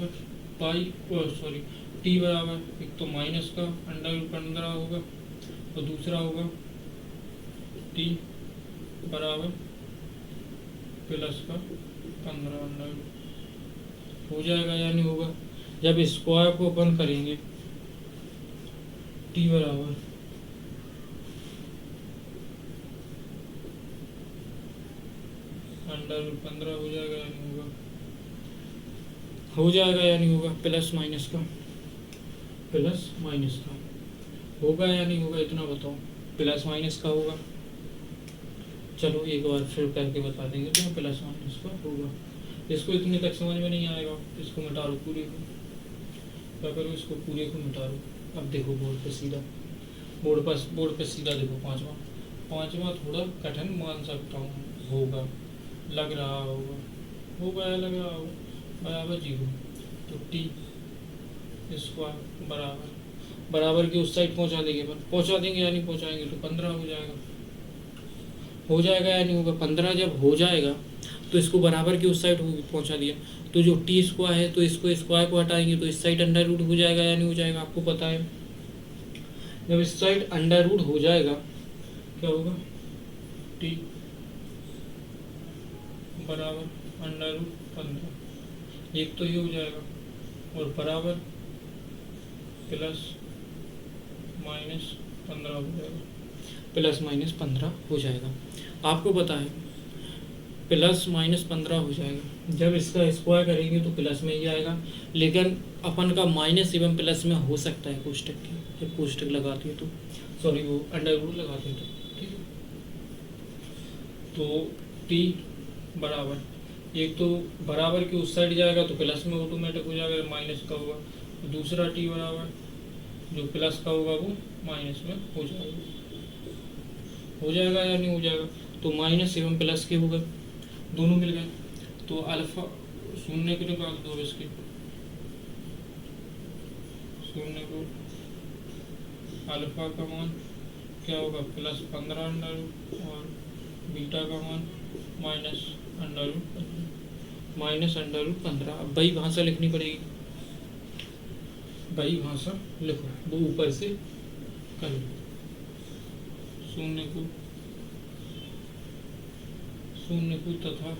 पाई सॉरी टी बराबर एक तो माइनस का अंडर रूट 15 होगा और दूसरा होगा टी बराबर प्लस का 15 अंडर रूट। हो जाएगा या नहीं होगा। जब स्क्वायर को अपन करेंगे टी बराबर अंडर रूट 15 हो जाएगा या नहीं होगा, हो जाएगा या नहीं होगा, प्लस माइनस का होगा या नहीं होगा, इतना बताओ, प्लस माइनस का होगा। चलो एक बार फिर करके बता देंगे तो प्लस माइनस का होगा। इसको इतने तक समझ में नहीं आएगा, इसको मिटा लो पूरे को, क्या करो इसको पूरे को मिटा लो। अब देखो बोर्ड पे सीधा, बोर्ड पे सीधा देखो पांचवा थोड़ा कठिन मान सकता हूँ, होगा लग रहा होगा या लग रहा होगा बराबर 0। तो टी स्क्वायर बराबर की उस साइड पहुंचा देंगे या नहीं पहुंचाएंगे तो 15 हो जाएगा या नहीं होगा। 15 जब हो जाएगा तो इसको बराबर की उस साइड पहुंचा दिया, तो जो टी स्क्वायर है तो इसको स्क्वायर को हटाएंगे तो इस साइड अंडर रूट हो जाएगा या नहीं हो जाएगा। आपको पता है जब इस साइड अंडर रूट हो जाएगा क्या होगा, टी बराबर अंडर रूट 15, एक तो ये हो जाएगा और बराबर प्लस माइनस 15 हो जाएगा, प्लस माइनस 15 हो जाएगा। आपको पता है प्लस माइनस 15 हो जाएगा। जब इसका स्क्वायर करेंगे तो प्लस में ही आएगा, लेकिन अपन का माइनस एवं प्लस में हो सकता है कोष्टक के, जब कोष्टक लगाते हैं तो सॉरी वो अंडर रूट लगाते हैं तो ठीक है। तो टी बराबर एक तो बराबर की उस साइड जाएगा तो प्लस में ऑटोमेटिक हो जाएगा, माइनस का होगा। दूसरा टी बराबर जो प्लस का होगा वो माइनस में हो जाएगा या नहीं हो जाएगा। तो माइनस एवं प्लस के हो गए, दोनों मिल गए। तो अल्फा शून्य को निकाल दो, इसके शून्य को अल्फा का मान क्या होगा प्लस 15 अंडर रूट और बीटा का मान माइनस अंडर रूट 15। अब वही भाषा लिखनी पड़ेगी, वही भाषा लिखो, वो ऊपर से कर लो। शून्य को तथा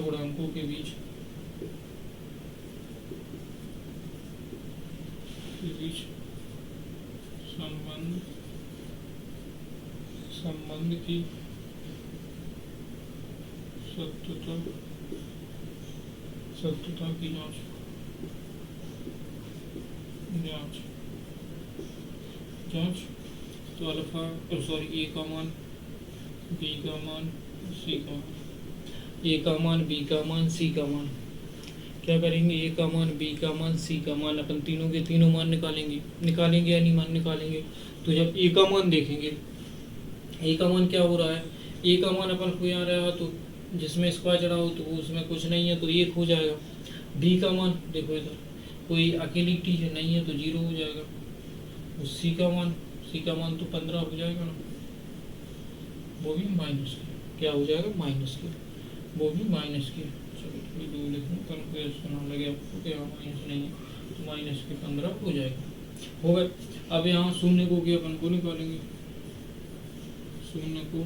गुणांकों के बीच संबंध की सत्यता की जांच। तो अल्फा सॉरी ए का मान बी का मान सी का मान, ए का मान बी का मान सी का मान। क्या करेंगे, ए का मान बी का मान सी का मान, अपन तीनों के तीनों मान निकालेंगे या नहीं मान निकालेंगे। तो जब ए का मान देखेंगे, ए का मान क्या हो रहा है, ए का मान अपन को यहाँ रहा तो जिसमें स्क्वायर चढ़ा हो तो उसमें कुछ नहीं है तो 1 हो जाएगा। बी का मान देखो इधर कोई अकेली टी है नहीं है तो 0 हो जाएगा। और सी का मान तो 15 हो जाएगा ना, वो भी माइनस के, क्या हो जाएगा माइनस के, वो भी माइनस के। चलो थोड़ी दूर लिखूँ कंफ्यूजन ना लगे आपको कि यहाँ माइनस नहीं है, तो माइनस के 15 हो जाएगा। हो गए। अब यहाँ शून्य को क्या अपन को निकालेंगे, शून्य को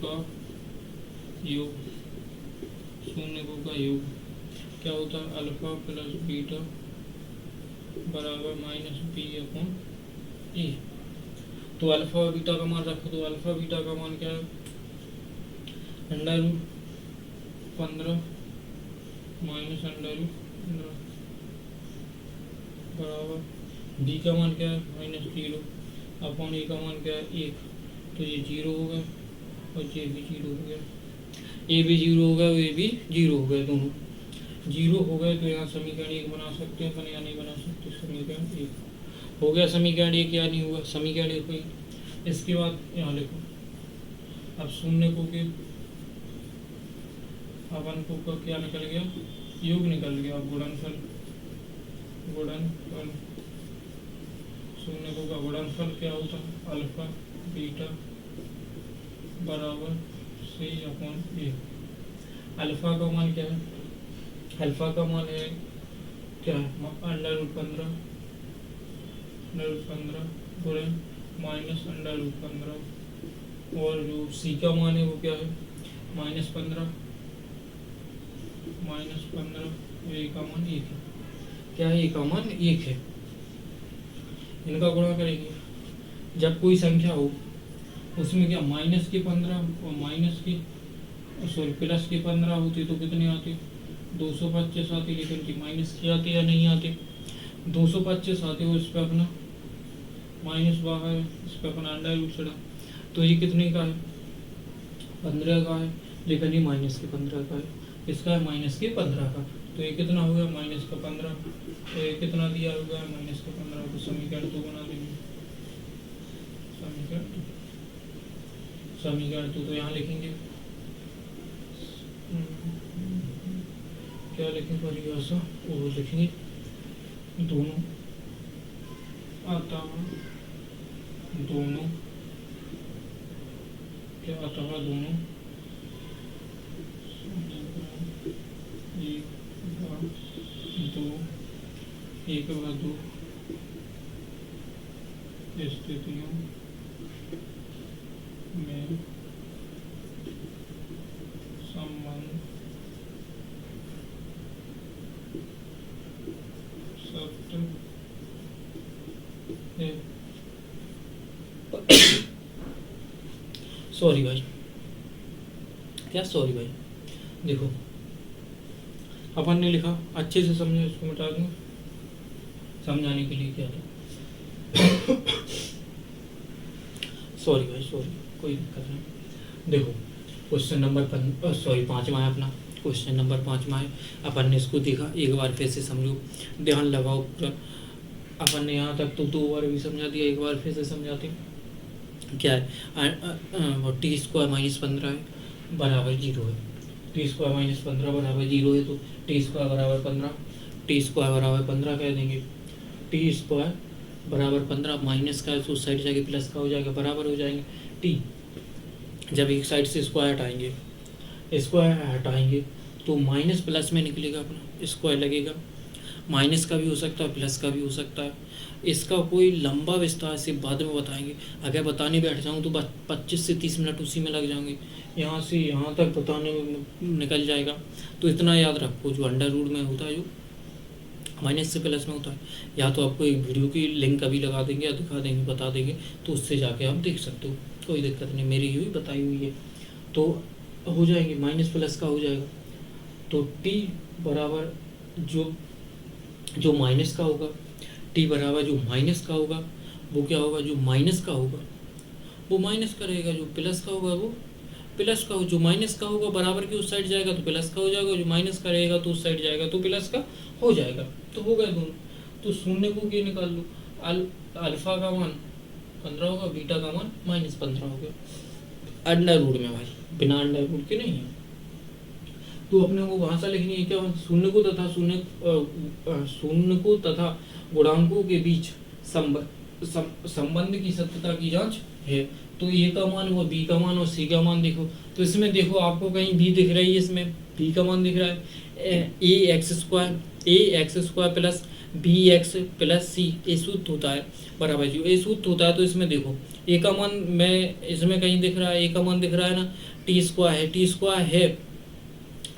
का योग, शून्य को का योग क्या होता है, अल्फा प्लस बीटा बराबर माइनस बी अपॉन ए। तो अल्फा और बीटा का मान रखो, तो अल्फा बीटा का मान क्या है, under root 15 minus under root 15 बराबर बी का मान क्या है -0 अपॉन ए का मान क्या है 1, तो ये 0 हो गया और ये भी 0 हो गया, ए भी 0 हो गया, ये भी 0 हो गया, दोनों 0 हो गए। तो यहाँ समीकरण 1 बना सकते हैं अपन या नहीं बना सकते, समीकरण 1 हो गया, समीकरण 1 या नहीं हुआ, समीकरण 1 हुई। इसके बाद यहाँ लिखो, अब शून्य को के अपन को क्या निकल गया, योग निकल गया, गुणनफल शून्य को का गुणनफल क्या होता है अल्फा बीटा बराबर सी अपॉन ए। अल्फा का मान क्या है, अल्फा का मान है क्या है √15 गुणे माइनस √15, और जो सी का मान है वो क्या है -15 ए का मान 1 है, क्या है ए का मान 1 है। इनका गुणा करेंगे, जब कोई संख्या हो उसमें क्या -15 और प्लस के 15 होती तो कितने आते 225 आते, लेकिन कि माइनस की आते या नहीं आते 225 आते हो, इस पर अपना माइनस बाहर है, इस पर अपना अंडा रूट चढ़ा, तो ये कितने का है 15 का है, लेकिन ये -15 का है, इसका है -15 का, तो ये कितना हो गया -15, तो ये कितना दिया होगा -15, तो समीकरण 2 बना देंगे, समीकरण 2 तो यहाँ लिखेंगे क्या लिखेंगे परिभाषा, वो लिखेंगे दोनों अतः दोनों क्या अतः दोनों एक व दो स्थितियों में संबंध सत्य है। सॉरी भाई, क्या सॉरी भाई, देखो अपन ने लिखा अच्छे से समझो, इसको मिटा दूंगा समझाने के लिए क्या था। सॉरी भाई सॉरी, कोई दिक्कत नहीं। देखो क्वेश्चन नंबर 5 है अपना, क्वेश्चन नंबर 5 है, अपन ने इसको देखा, एक बार फिर से समझो, ध्यान लगाओ पूरा। अपन ने यहाँ तक तो 2 बार भी समझा दिया, एक बार फिर से समझाते क्या है। t² -15 है बराबर 0 है, t² -15 बराबर 0 है, तो t² बराबर 15, t² बराबर 15 कह देंगे, t² बराबर 15 माइनस का तो उस साइड जाके प्लस का हो जाएगा, बराबर हो जाएंगे t। जब एक साइड से स्क्वायर हटाएंगे तो माइनस प्लस में निकलेगा, अपना स्क्वायर लगेगा, माइनस का भी हो सकता है प्लस का भी हो सकता है। इसका कोई लंबा विस्तार से बाद में बताएंगे, अगर बताने बैठ जाऊँ तो 25 से 30 मिनट उसी में लग जाएंगे, यहाँ से यहाँ तक बताने में निकल जाएगा। तो इतना याद रखो, जो अंडर रूट में होता है, जो माइनस से प्लस में होता है, या तो आपको एक वीडियो की लिंक अभी लगा देंगे या दिखा देंगे, बता देंगे, तो उससे जाके आप देख सकते हो, कोई दिक्कत नहीं, मेरी हुई बताई हुई है। तो हो जाएंगे माइनस प्लस का हो जाएगा, तो t बराबर जो माइनस का होगा, t बराबर जो माइनस का होगा वो क्या होगा, जो माइनस का होगा वो माइनस का रहेगा, जो प्लस का होगा वो प्लस का, जो माइनस का होगा बराबर की उस साइड जाएगा तो प्लस का हो जाएगा, जो माइनस का रहेगा तो उस साइड जाएगा तो प्लस का हो जाएगा। तो हो गए दोनों। तो शून्य को क्या निकाल लो, अल्फा का मान 15 होगा, बीटा का मान -15 हो गया, अंडर रूट में भाई, बिना अंडर रूट के नहीं है। तो अपने को भाषा लिखनी है क्या, शून्य को तथा गुणांकों के बीच संबंध की सत्यता की जांच है। तो ए का मान व बी का मान और सी का मान देखो, तो इसमें देखो आपको कहीं बी दिख रही है, इसमें बी का मान दिख रहा है, a x square plus b x plus c, ए सूत्र होता है बराबर जी, ए सूत्र होता है। तो इसमें देखो ए का मान मैं इसमें कहीं दिख रहा है, ए का मान दिख रहा है ना, t² है,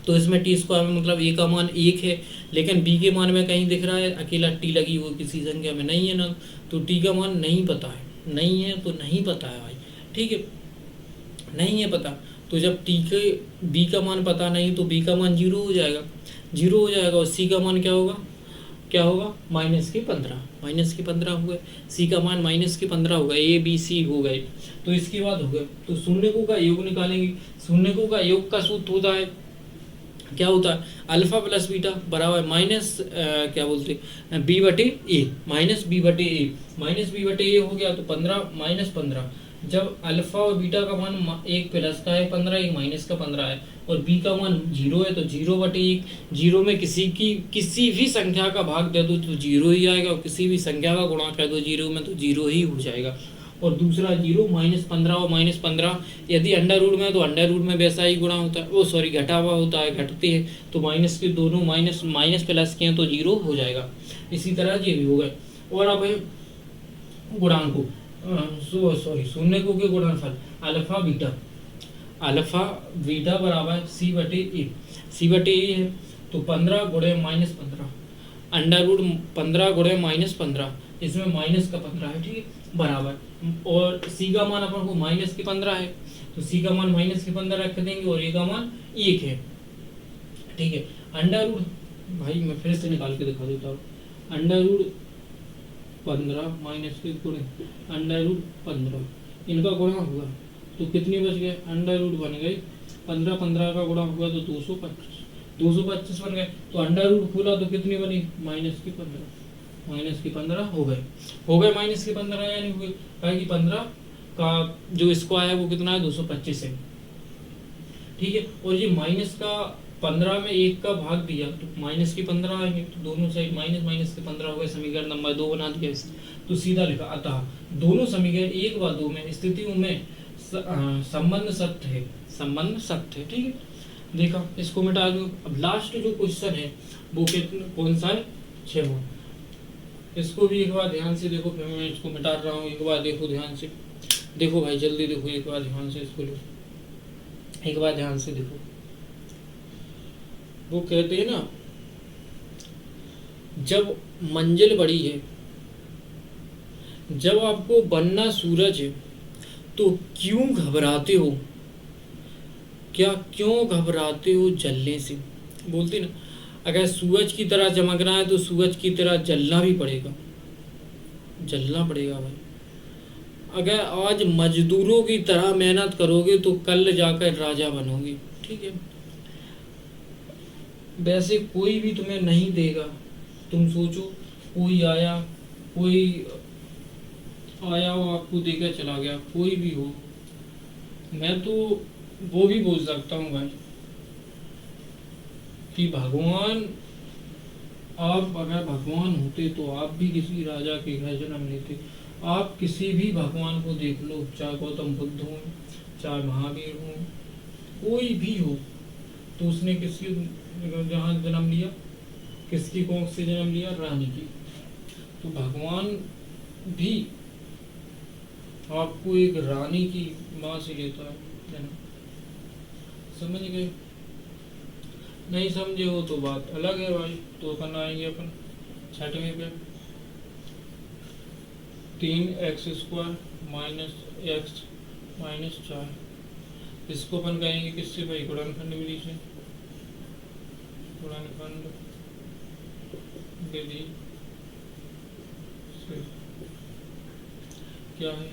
तो इसमें t² में मतलब ए का मान 1 है, लेकिन b के मान में कहीं दिख रहा है अकेला t लगी हुई किसी संख्या में नहीं है ना, तो t का मान नहीं पता है, नहीं है तो नहीं पता है भाई, ठीक है, नहीं है पता। तो जब b का मान पता नहीं तो b का मान 0 हो जाएगा, और c का मान क्या होगा, क्या होगा -15 हुआ, सी का मान -15 होगा, ए बी सी हो गए। तो इसके बाद हो गए, तो शून्यकों का योग निकालेंगे। शून्यकों का योग का सूत्र होता है, क्या होता है, अल्फा प्लस बीटा बराबर माइनस क्या बोलते हैं बी बटे ए, माइनस बी बटे ए हो गया। तो 15 जब अल्फा और बीटा का मान एक प्लस का है 15, एक माइनस का 15 है, और बी का मान 0 है, तो 0/1, 0 में किसी भी संख्या का भाग दे दो तो 0 ही आएगा, और किसी भी संख्या का गुणा कर दो 0 में तो 0 ही हो जाएगा। और दूसरा 0 -15 और -15 यदि अंडर रूट में है तो अंडर रूट में वैसा ही गुणा होता है, वो सॉरी घटा हुआ होता है, घटते हैं तो माइनस के दोनों माइनस प्लस के हैं तो 0 हो जाएगा। इसी तरह ये भी हो गए। और अब है गुणांकों, सॉरी शून्यकों के गुणनफल अल्फा बीटा बराबर सी बटे ए है, तो 15 गुणे -15 अंडर रूट 15 गुणे -15, इसमें माइनस का 15 है, ठीक है, बराबर, और सी का मान अपन को -15 है, तो सी का मान -15 रख देंगे, और ए का मान 1 है, ठीक है। अंडर रूट, भाई मैं फिर से निकाल के दिखा देता हूँ, अंडर रूट 15 माइनस के गुणे अंडर रूट 15, इनका गुणा हुआ तो कितने बच गए, अंडर रूट बन गए 15 का गुणा हुआ तो 225 बन गए। तो अंडर रूट खोला तो कितनी बनी, -15 हो गए -15 यानी हुए, कि 15 का जो स्क्वायर है वो कितना है 225 है, ठीक है। और ये माइनस का 15 में 1 का भाग दिया तो -15 आएंगे, तो दोनों साइड माइनस के 15 हो गए, समीकरण नंबर 2 बना दिया इसे, तो सीधा लिखा। अतः दोनों समीकरण 1 व 2 में स्थितियों में संबंध सत्य है, ठीक है। देखा, इसको मिटा दो। अब लास्ट जो क्वेश्चन है वो कौन सा है, 6वां। इसको भी एक बार ध्यान से देखो, फिर मैं इसको मिटा रहा हूँ, एक बार देखो ध्यान से, देखो भाई जल्दी देखो, एक बार ध्यान से इसको लो, एक बार ध्यान से देखो। वो कहते हैं ना, जब मंजिल बड़ी है, जब आपको बनना सूरज है, तो क्यों घबराते हो, क्यों घबराते हो जलने से। बोलते ना, अगर सूरज की तरह चमकना है तो सूरज की तरह जलना भी पड़ेगा, भाई। अगर आज मजदूरों की तरह मेहनत करोगे तो कल जाकर राजा बनोगे, ठीक है। वैसे कोई भी तुम्हें नहीं देगा, तुम सोचो कोई आया हो आपको देकर चला गया, कोई भी हो, मैं तो वो भी बोल सकता हूँ भाई कि भगवान, आप अगर भगवान होते तो आप भी किसी राजा के घर जन्म लेते। आप किसी भी भगवान को देख लो, चाहे गौतम बुद्ध हो, चाहे महावीर हो, कोई भी हो, तो उसने किसकी जहाँ जन्म लिया, किसकी कोख से जन्म लिया, रानी की। तो भगवान भी आपको एक रानी की माँ से लेता है जन्म, समझ गए। नहीं समझे हो तो बात अलग है भाई। तो अपन आएंगे अपन 6वें पे, 3x² - x - 4, इसको अपन कहेंगे किससे भाई, गुणनखंड विधि से, गुणनखंड विधि से। क्या है,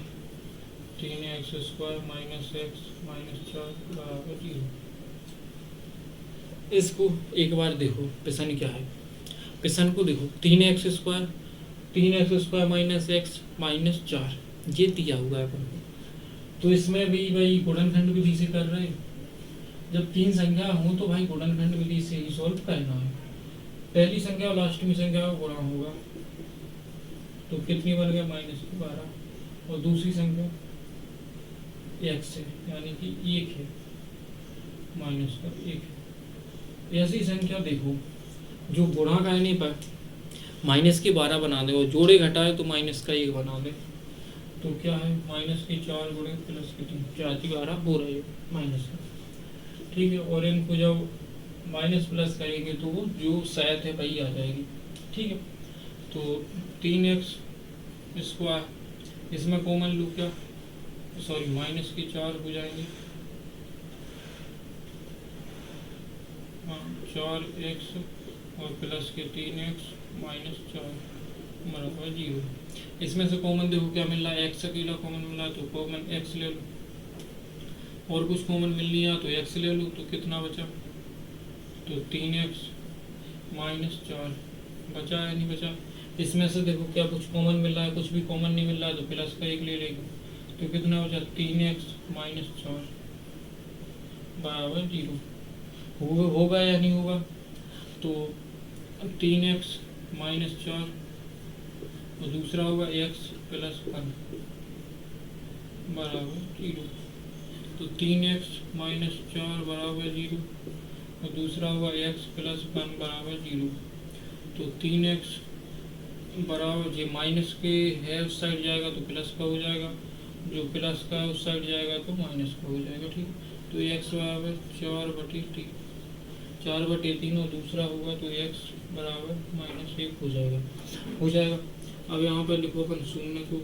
3x² - x - 4 बराबर 0। इसको एक बार देखो, प्रश्न क्या है, प्रश्न को देखो, 3x² - x - 4 ये दिया हुआ है अपन को। तो इसमें भी भाई गुणनखंड विधि से कर रहे हैं। जब 3 संख्या हो तो भाई गुणनखंड विधि से ही सॉल्व करना है। पहली संख्या और लास्टमी संख्या का गुणा होगा तो कितनी बन गया, -12, और दूसरी संख्या x है यानी कि 1 है, -1 है। ऐसी संख्या देखो जो गुणा करने पर -12 बना दे, और जोड़े घटाए तो -1 बना दे, तो क्या है, -4 गुणे +3, 4×12 हो रहा है माइनस का, ठीक है। और इनको जब माइनस प्लस करेंगे तो वो जो शायद है वही आ जाएगी, ठीक है। तो 3x², इसमें कॉमन लूँ क्या, सॉरी -4 हो जाएंगे, 4x और +3x -4 बराबर 0। इसमें से कॉमन देखो क्या मिल रहा है, x अकेला कॉमन मिल रहा है तो कॉमन x ले लो, और कुछ कॉमन मिल नहीं रहा तो x ले लो, तो कितना बचा, तो 3x -4 बचा है नहीं बचा। इसमें से देखो क्या कुछ कॉमन मिल रहा है, कुछ भी कॉमन नहीं मिल रहा है तो प्लस का 1 ले लेंगे, तो कितना बचा 3x -4 बराबर 0। होगा या नहीं होगा, तो 3x -4 और दूसरा होगा x + 1 बराबर 0। तो 3x -4 बराबर 0 और दूसरा होगा x + 1 बराबर 0। तो 3x बराबर, ये माइनस के है उस साइड जाएगा तो प्लस का हो जाएगा, जो प्लस का उस साइड जाएगा तो माइनस का हो जाएगा, ठीक। तो x बराबर 4/3 और दूसरा होगा तो x बराबर -1 हो जाएगा। अब यहाँ पर लिखो अपन शून्य को,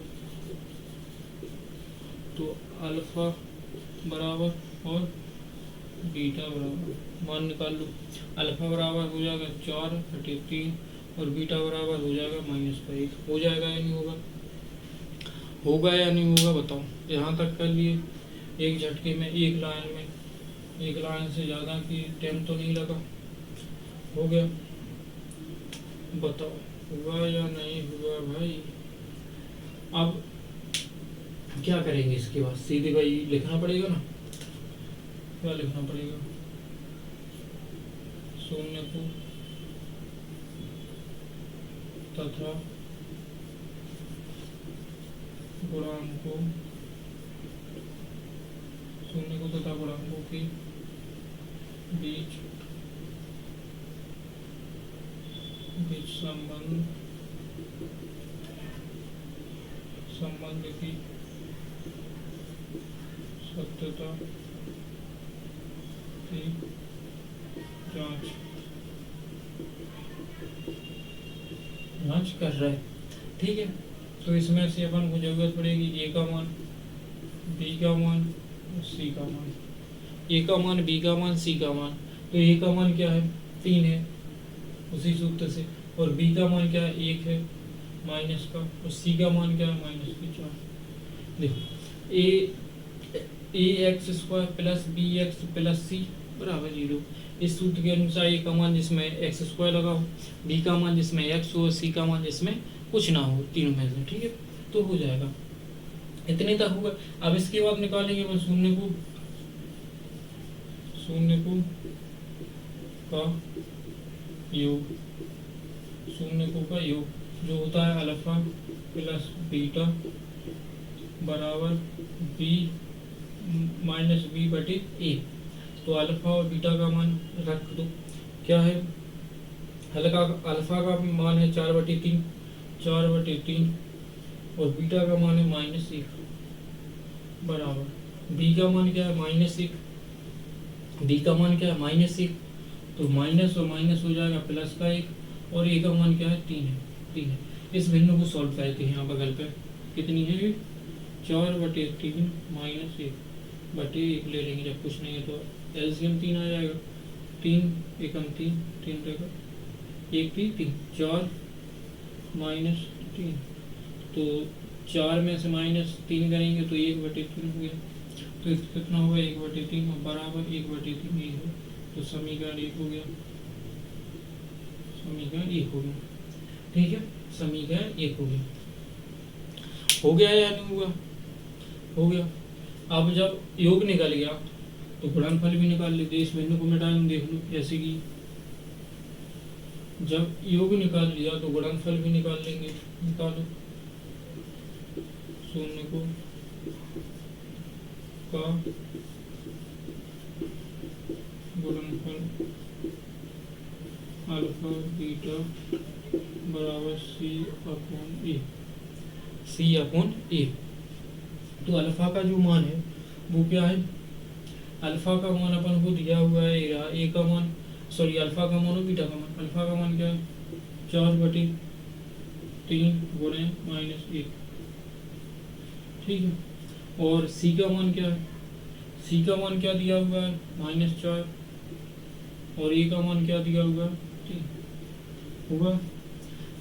तो अल्फा बराबर और बीटा बराबर मान निकाल लो। अल्फा बराबर हो जाएगा 4/3 और बीटा बराबर हो जाएगा -1। हो जाएगा या नहीं होगा, होगा या नहीं होगा बताओ। यहाँ तक कर लिए एक झटके में, एक लाइन से ज़्यादा की टाइम तो नहीं लगा, हो गया। बताओ हुआ या नहीं हुआ भाई। अब क्या करेंगे इसके बाद, सीधे भाई लिखना पड़ेगा ना, क्या लिखना पड़ेगा, शून्य को तथा गुणांकों, शून्य को तथा गुणांकों के बीच संबंध की सत्यता की जांच कर रहा है, ठीक है। तो इसमें से अपन को जरूरत पड़ेगी a का मान, b का मान और c का मान। a का मान, b का मान, c का मान। तो a का मान क्या है, 3 है उसी सूत्र से, और b का मान क्या है, 1 है माइनस का, और c का मान क्या है, -4। देखो ax² + bx + c बराबर 0। इस सूत्र के अनुसार a का मान जिसमें x² लगा हो, b का मान जिसमें x हो, c का मान जिसमें कुछ ना हो, तीनों में से, ठीक है। तो हो जाएगा, इतने तक होगा। अब इसके बाद निकालेंगे अपन शून्य को का योग, शून्य को का योग जो होता है अल्फा + बीटा बराबर b -b/a। तो अल्फा और बीटा का मान रख दो, क्या है, अल्फा का मान है 4/3 और बीटा का मान है -1 बराबर, b का मान क्या है, -1, b का मान क्या है, -1, तो माइनस और माइनस हो जाएगा प्लस का 1, और a का मान क्या है, 3 है। इस भिन्न को सॉल्व करते हैं, यहाँ बगल पे कितनी है, 4/3 -1/1 ले लेंगे, जब कुछ नहीं है तो एलसीएम 3 आ जाएगा, 3 एकम 3 रहेगा, 1 3 4 -3, तो 4 में से -3 करेंगे तो 1/3 हो गया, तो कितना होगा 1/3 और बराबर 1/3 ये है, तो समीकरण 1 हो गया, ठीक है, समीकरण 1 हो गया। हो गया या नहीं हुआ, हो गया। अब जब योग निकल गया तो गुणनफल भी निकाल लेते, इस बिंदु को मिटा देख लो, जैसे कि जब योग निकाल लिया तो गुणनफल भी निकाल लेंगे, निकालो। शून्य को का गुणनफल अल्फा बीटा बराबर C/A। तो अल्फा का जो मान है वो क्या है, अल्फा का मान अपन को दिया हुआ है, ए का मान, सॉरी अल्फा का मान और बीटा का मान। अल्फा का मान क्या है, 4/3 गुणे -1, ठीक है। और सी का मान क्या है, सी का मान क्या दिया हुआ है, -4, और ए का मान क्या दिया हुआ है, 3 होगा।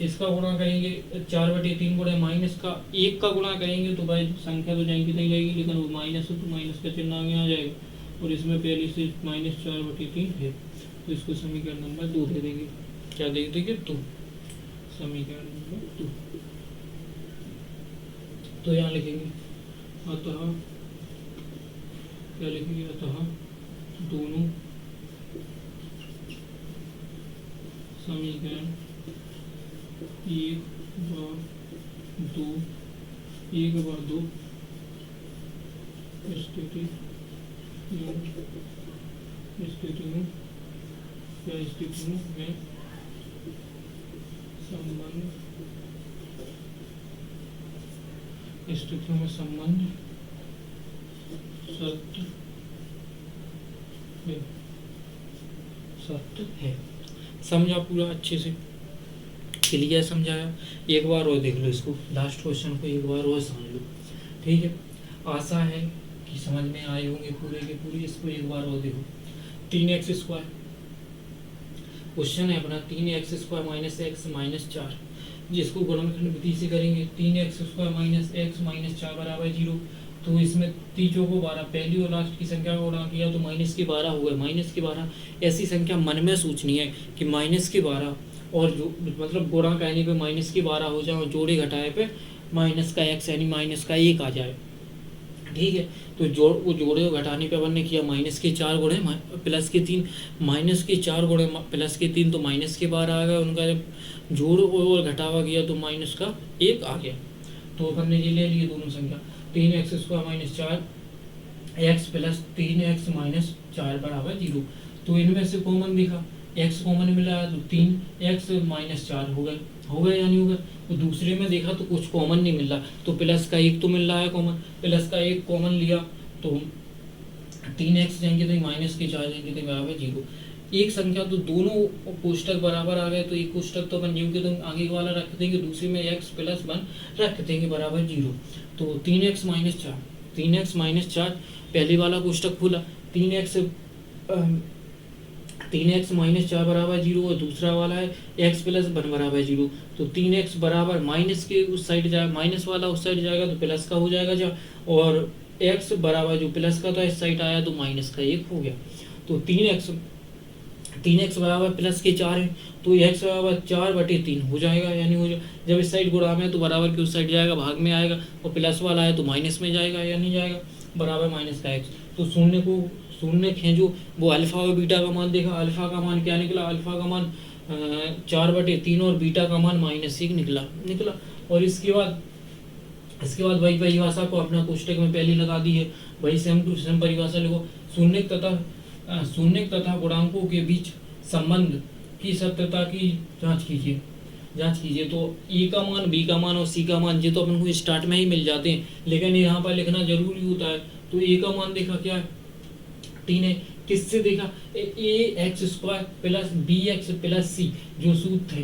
इसका गुणा करेंगे 4/3 गुणे माइनस का 1 का गुणा करेंगे तो भाई संख्या तो जाएंगी नहीं जाएगी, लेकिन वो माइनस है तो माइनस का चिन्ह आगे आ जाएगा, और इसमें पहले से -4/3 है, तो इसको समीकरण नंबर 2 दे देंगे। क्या दे देंगे? 2, समीकरण नंबर 2। तो यहाँ लिखेंगे अतः, क्या लिखेंगे? अतः दोनों समीकरण 1/2 स्थिति में संबंध सत्य है। समझा पूरा अच्छे से? क्लियर समझाया? एक बार और देख लो इसको, लास्ट क्वेश्चन को एक बार और समझ लो, ठीक है? आशा है कि समझ में आए होंगे पूरे के पूरे। इसको एक बार और देखो, 3x² क्वेश्चन है अपना, 3x² - x - 4, जिसको गुणनखंड विधि से करेंगे। 3x² - x - 4 बराबर 0। तो इसमें तीजों को 12, पहली और लास्ट की संख्या को गुणा किया तो -12 हो गए। -12 ऐसी संख्या मन में सोचनी है कि -12, और जो मतलब गुणा कहने पे -12 हो जाए और जोड़े घटाए पे -x यानी -1 आ जाए, ठीक है? तो जोड़े और घटाने पे अपन ने किया -4 गुणे +3, -4 गुणे +3 तो -12 आ गया। उनका जब जोड़ और घटावा किया तो -1 आ गया। तो अपन ने ये ले लिए दोनों संख्या, 3x² - 4 x + 3x - 4 बराबर 0। तो इनमें से कॉमन दिखा, x कॉमन मिला तो 3x - 4 हो गए या नहीं हो गए? तो दूसरे में देखा तो कुछ कॉमन नहीं मिल रहा, तो प्लस का 1 तो मिल रहा है कॉमन, प्लस का 1 कॉमन लिया तो 3x जाएंगे तो -4 जाएंगे तो बराबर 0। एक संख्या तो दोनों कोष्टक बराबर आ गए, तो एक कोष्टक तो अपन न्यू के तो आगे वाला रख देंगे, दूसरे में x + 1 रख देंगे बराबर 0। तो 3x - 4 पहले वाला कोष्टक खुला, 3x - 4 बराबर 0, और दूसरा वाला है x + 1 बराबर 0। तो 3x बराबर माइनस के उस साइड जाएगा, माइनस वाला उस साइड जाएगा तो प्लस का हो जाएगा जा, और x बराबर जो प्लस का था इस साइड आया तो माइनस का 1 हो गया। तो 3x बराबर प्लस के 4 है, तो x बराबर 4/3 हो जाएगा, यानी हो जाए जब इस साइड गुणा में तो बराबर के उस साइड जाएगा, भाग में आएगा, और प्लस वाला है तो माइनस में जाएगा या नहीं जाएगा, बराबर माइनस का x। तो शून्य खींचो, वो अल्फा और बीटा का मान देखा, अल्फा का मान क्या निकला? अल्फा का मान 4/3 और बीटा का मान -1 निकला। और इसके बाद वही परिभाषा को अपना कोष्टक में पहले लगा दी है, वही सेम टू सेम परिभाषा लिखो। शून्य तथा गुणांकों के बीच संबंध की सत्यता की जांच कीजिए। तो ए का मान, बी का मान और सी का मान ये तो अपन को स्टार्ट में ही मिल जाते हैं, लेकिन यहाँ पर लिखना जरूरी होता है। तो ए का मान देखा क्या है? 3 है। किससे देखा? ax² + bx + c जो सूत्र है,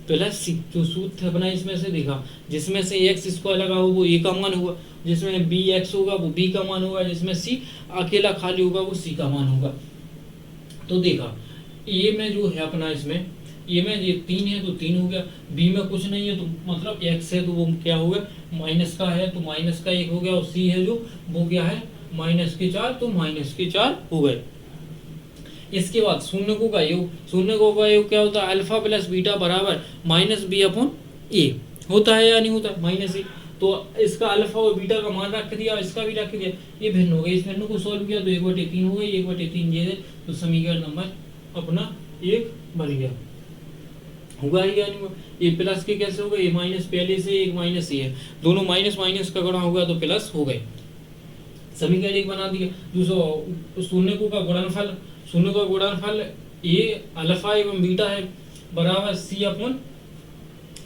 प्लस सी जो सूत्र अपना इसमें से देखा, जिसमें से x² लगा हो वो a का मान होगा, जिसमें bx होगा वो b का मान होगा, जिसमें c अकेला खाली होगा वो c का मान होगा। तो देखा a में जो है अपना, इसमें a में ये 3 है तो 3 हो गया, b में कुछ नहीं है तो मतलब x है तो वो क्या हो गया? माइनस का है तो माइनस का 1 हो गया, और c है जो वो क्या है? -4 तो -4 हो गए। इसके बाद शून्यकों का योग क्या होता है? अल्फा + बीटा बराबर -b/a होता है या नहीं होता? -a। तो इसका अल्फा और बीटा का मान रख दिया, इसका भी रख दिया, ये भिन्न हो गए। इस भिन्न को सॉल्व किया तो 1/3 हो गई, 1/3 ये है, तो समीकरण नंबर अपना 1 बन गया। होगा या नहीं होगा? ये प्लस के कैसे होगा? ये माइनस पहले से, एक माइनस ये है, दोनों माइनस माइनस का गुणा होगा तो प्लस हो गए, समीकरण 1 बना दिया। दूसरा शून्यकों का गुणनफल ए अल्फा एवं बीटा है बराबर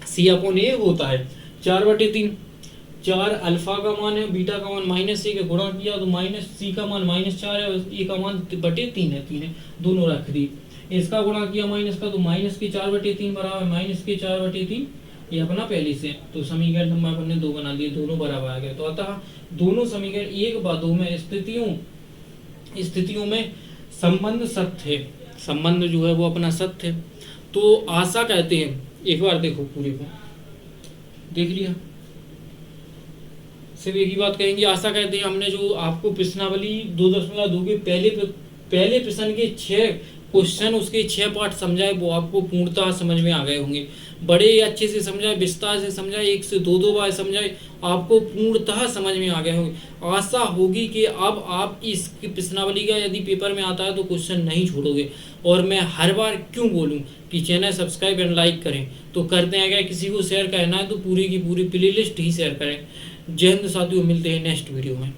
c/a होता है 4/3। 4 अल्फा का मान है, बीटा का मान -1 का गुणा किया तो -c का मान -4 है, और a का मान /3 है, दोनों रख दिए। इसका गुणा किया माइनस का तो -4/3 बराबर -4/3, ये अपना पहले से। तो समीकरण नंबर अपन ने 2 बना दिए, दोनों बराबर आ गए। तो अतः दोनों समीकरण 1/2 में स्थितियों में संबंध सत्य है, संबंध जो है वो अपना सत्य है। तो आशा कहते हैं एक बार देखो पूरे को, देख लिया। सिर्फ एक ही बात कहेंगे, आशा करते हैं हमने जो आपको प्रश्नावली 2.2 के पहले प्रश्न के 6 क्वेश्चन, उसके 6 पार्ट समझाए, वो आपको पूर्णतः समझ में आ गए होंगे। बड़े अच्छे से समझाए, विस्तार से समझाए, 1 से 2 बार समझाए, आपको पूर्णतः समझ में आ गए होंगे। आशा होगी कि अब आप इस प्रश्नावली का यदि पेपर में आता है तो क्वेश्चन नहीं छोड़ोगे। और मैं हर बार क्यों बोलूं कि चैनल सब्सक्राइब एंड लाइक करें, तो करते हैं। अगर किसी को शेयर करना है तो पूरी की पूरी प्लेलिस्ट ही शेयर करें। जय हिंद साथियों, मिलते हैं नेक्स्ट वीडियो में।